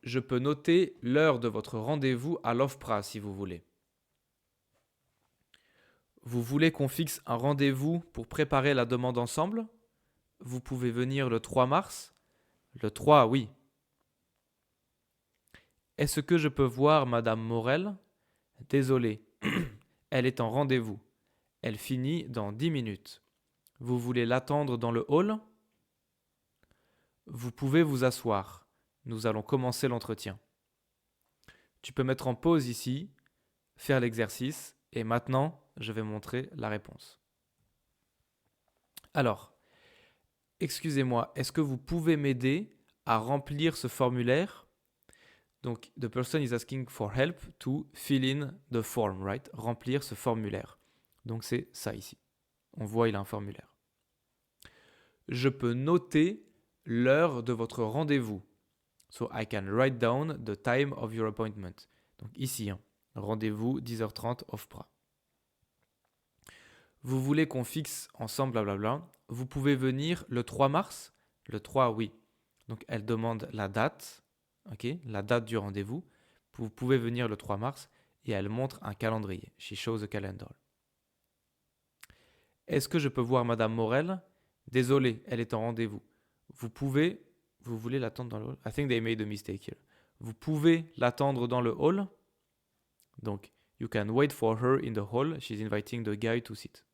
Je peux noter l'heure de votre rendez-vous à l'OFPRA si vous voulez. Vous voulez qu'on fixe un rendez-vous pour préparer la demande ensemble? Vous pouvez venir le 3 mars? Le 3, oui. Est-ce que je peux voir Madame Morel? Désolé, elle est en rendez-vous. Elle finit dans 10 minutes. Vous voulez l'attendre dans le hall? Vous pouvez vous asseoir. Nous allons commencer l'entretien. Tu peux mettre en pause ici, faire l'exercice, et maintenant, je vais montrer la réponse. Alors, excusez-moi, est-ce que vous pouvez m'aider à remplir ce formulaire? Donc, the person is asking for help to fill in the form, right? Remplir ce formulaire. Donc, c'est ça ici. On voit, il a un formulaire. Je peux noter l'heure de votre rendez-vous. So, I can write down the time of your appointment. Donc, ici, rendez-vous 10h30 OFPRA. Vous voulez qu'on fixe ensemble, blablabla. Vous pouvez venir le 3 mars? Le 3, oui. Donc, elle demande la date. Ok, la date du rendez-vous. Vous pouvez venir le 3 mars et elle montre un calendrier. She shows a calendar. Est-ce que je peux voir Madame Morel? Désolé, elle est en rendez-vous. Vous voulez l'attendre dans le hall? I think they made a mistake here. Vous pouvez l'attendre dans le hall? Donc, you can wait for her in the hall. She's inviting the guy to sit.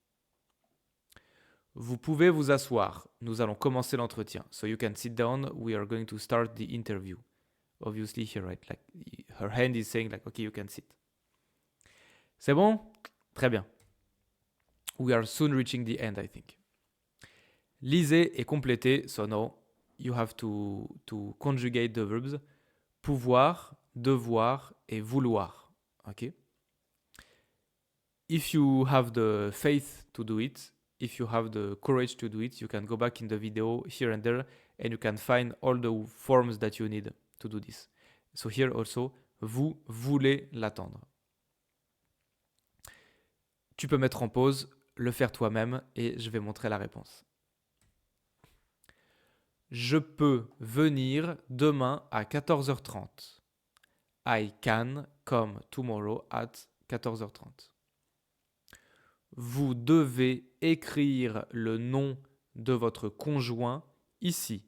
Vous pouvez vous asseoir. Nous allons commencer l'entretien. So you can sit down. We are going to start the interview. Obviously here, right? Like her hand is saying like, okay, you can sit. C'est bon? Très bien. We are soon reaching the end, I think. Lisez et complétez. So now you have to conjugate the verbs. Pouvoir, devoir et vouloir. Okay? If you have the faith to do it, if you have the courage to do it, you can go back in the video here and there and you can find all the forms that you need to do this. So here also, vous voulez l'attendre. Tu peux mettre en pause, le faire toi-même et je vais montrer la réponse. Je peux venir demain à 14h30. I can come tomorrow at 14h30. Vous devez écrire le nom de votre conjoint ici.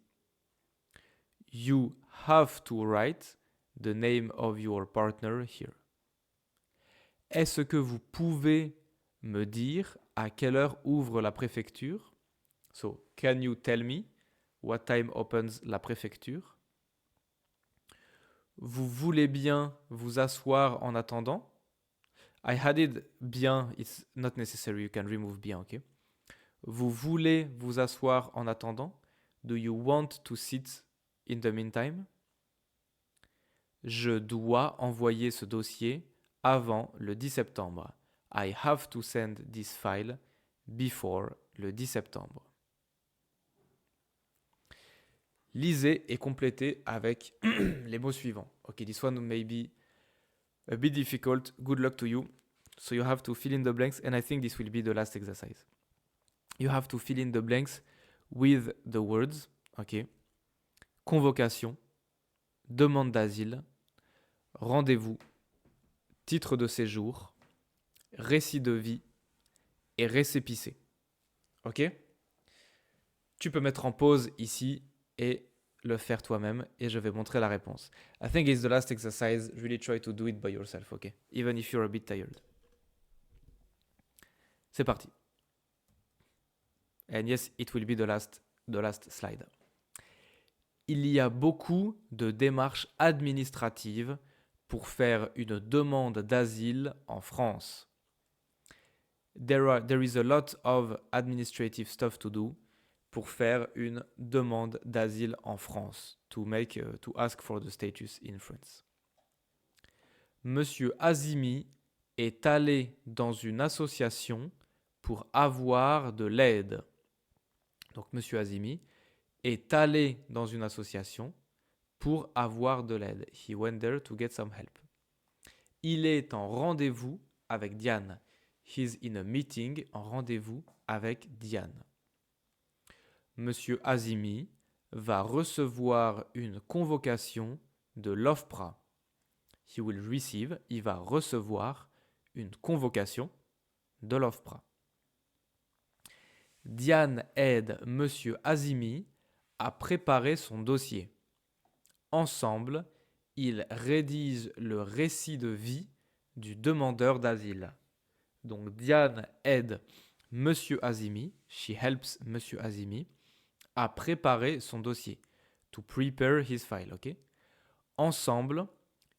You have to write the name of your partner here. Est-ce que vous pouvez me dire à quelle heure ouvre la préfecture? So, can you tell me what time opens la préfecture? Vous voulez bien vous asseoir en attendant? I added bien, it's not necessary, you can remove bien, ok? Vous voulez vous asseoir en attendant? Do you want to sit in the meantime? Je dois envoyer ce dossier avant le 10 septembre. I have to send this file before le 10 septembre. Lisez et complétez avec les mots suivants. Okay, this one may be a bit difficult. Good luck to you. So you have to fill in the blanks, and I think this will be the last exercise. You have to fill in the blanks with the words. Okay. Convocation, demande d'asile, rendez-vous, titre de séjour, récit de vie et récépissé. Ok? Tu peux mettre en pause ici et le faire toi-même et je vais montrer la réponse. I think it's the last exercise. Really try to do it by yourself, okay? Even if you're a bit tired. C'est parti. And yes, it will be the last slide. Il y a beaucoup de démarches administratives pour faire une demande d'asile en France. There is a lot of administrative stuff to do pour faire une demande d'asile en France, to ask for the status in France. Monsieur Azimi est allé dans une association pour avoir de l'aide. Donc Monsieur Azimi est allé dans une association pour avoir de l'aide. He went there to get some help. Il est en rendez-vous avec Diane. He's in a meeting, en rendez-vous avec Diane. Monsieur Azimi va recevoir une convocation de l'OFPRA. He will receive, il va recevoir une convocation de l'OFPRA. Diane aide Monsieur Azimi à préparer son dossier. Ensemble, ils rédigent le récit de vie du demandeur d'asile. Donc Diane aide Monsieur Azimi, she helps Monsieur Azimi, à préparer son dossier. To prepare his file, ok? Ensemble,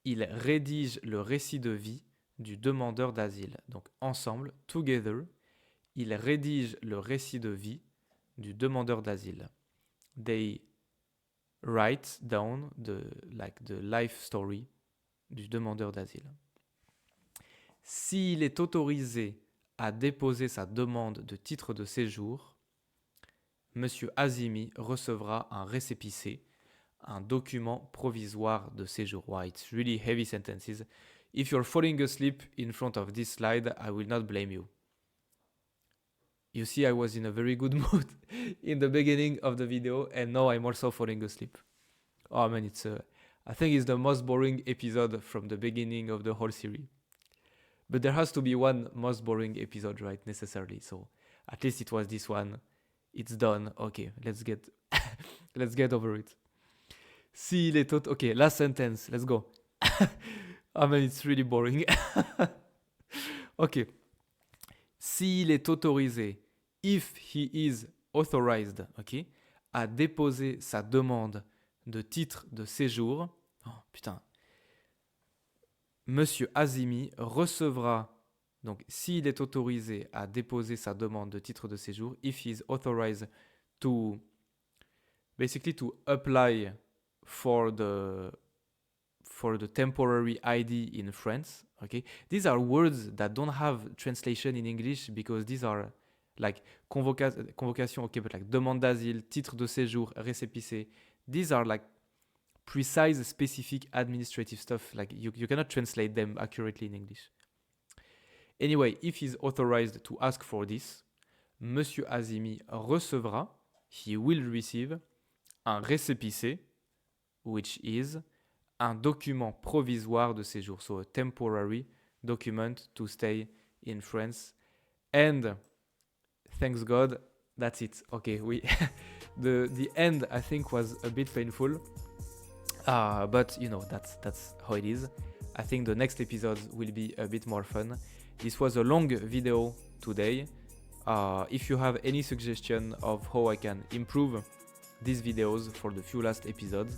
ils rédigent le récit de vie du demandeur d'asile. Donc ensemble, together, ils rédigent le récit de vie du demandeur d'asile. They write down the life story du demandeur d'asile. S'il est autorisé à déposer sa demande de titre de séjour, Monsieur Azimi recevra un récépissé, un document provisoire de séjour. Wow, it's really heavy sentences. If you're falling asleep in front of this slide, I will not blame you. You see, I was in a very good mood in the beginning of the video, and now I'm also falling asleep. Oh man, I think it's the most boring episode from the beginning of the whole series. But there has to be one most boring episode, right, necessarily. So at least it was this one. It's done. Okay, let's get over it. S'il est okay, last sentence. Let's go. I mean, it's really boring. Okay. S'il est autorisé, if he is authorized, okay, à déposer sa demande de titre de séjour, oh putain, Monsieur Azimi recevra, donc s'il est autorisé à déposer sa demande de titre de séjour, if he is authorized to, basically to apply for the temporary ID in France, okay? These are words that don't have translation in English because these are like convocation, okay, but like demande d'asile, titre de séjour, récépissé. These are like precise, specific administrative stuff. Like you cannot translate them accurately in English. Anyway, if he's authorized to ask for this, Monsieur Azimi recevra, he will receive, un récépissé, which is un document provisoire de séjour, so a temporary document to stay in France. And thanks God, that's it. Okay, the end I think was a bit painful, but you know that's how it is. I think the next episodes will be a bit more fun. This was a long video today. If you have any suggestion of how I can improve these videos for the few last episodes,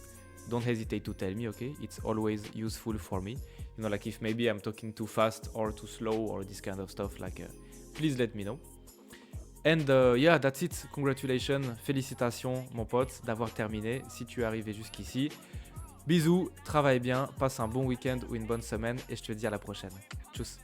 don't hesitate to tell me, okay? It's always useful for me. You know, like if maybe I'm talking too fast or too slow or this kind of stuff, like please let me know. And yeah, that's it. Congratulations, félicitations mon pote d'avoir terminé si tu es arrivé jusqu'ici. Bisous, travaille bien, passe un bon week-end ou une bonne semaine et je te dis à la prochaine. Tchuss.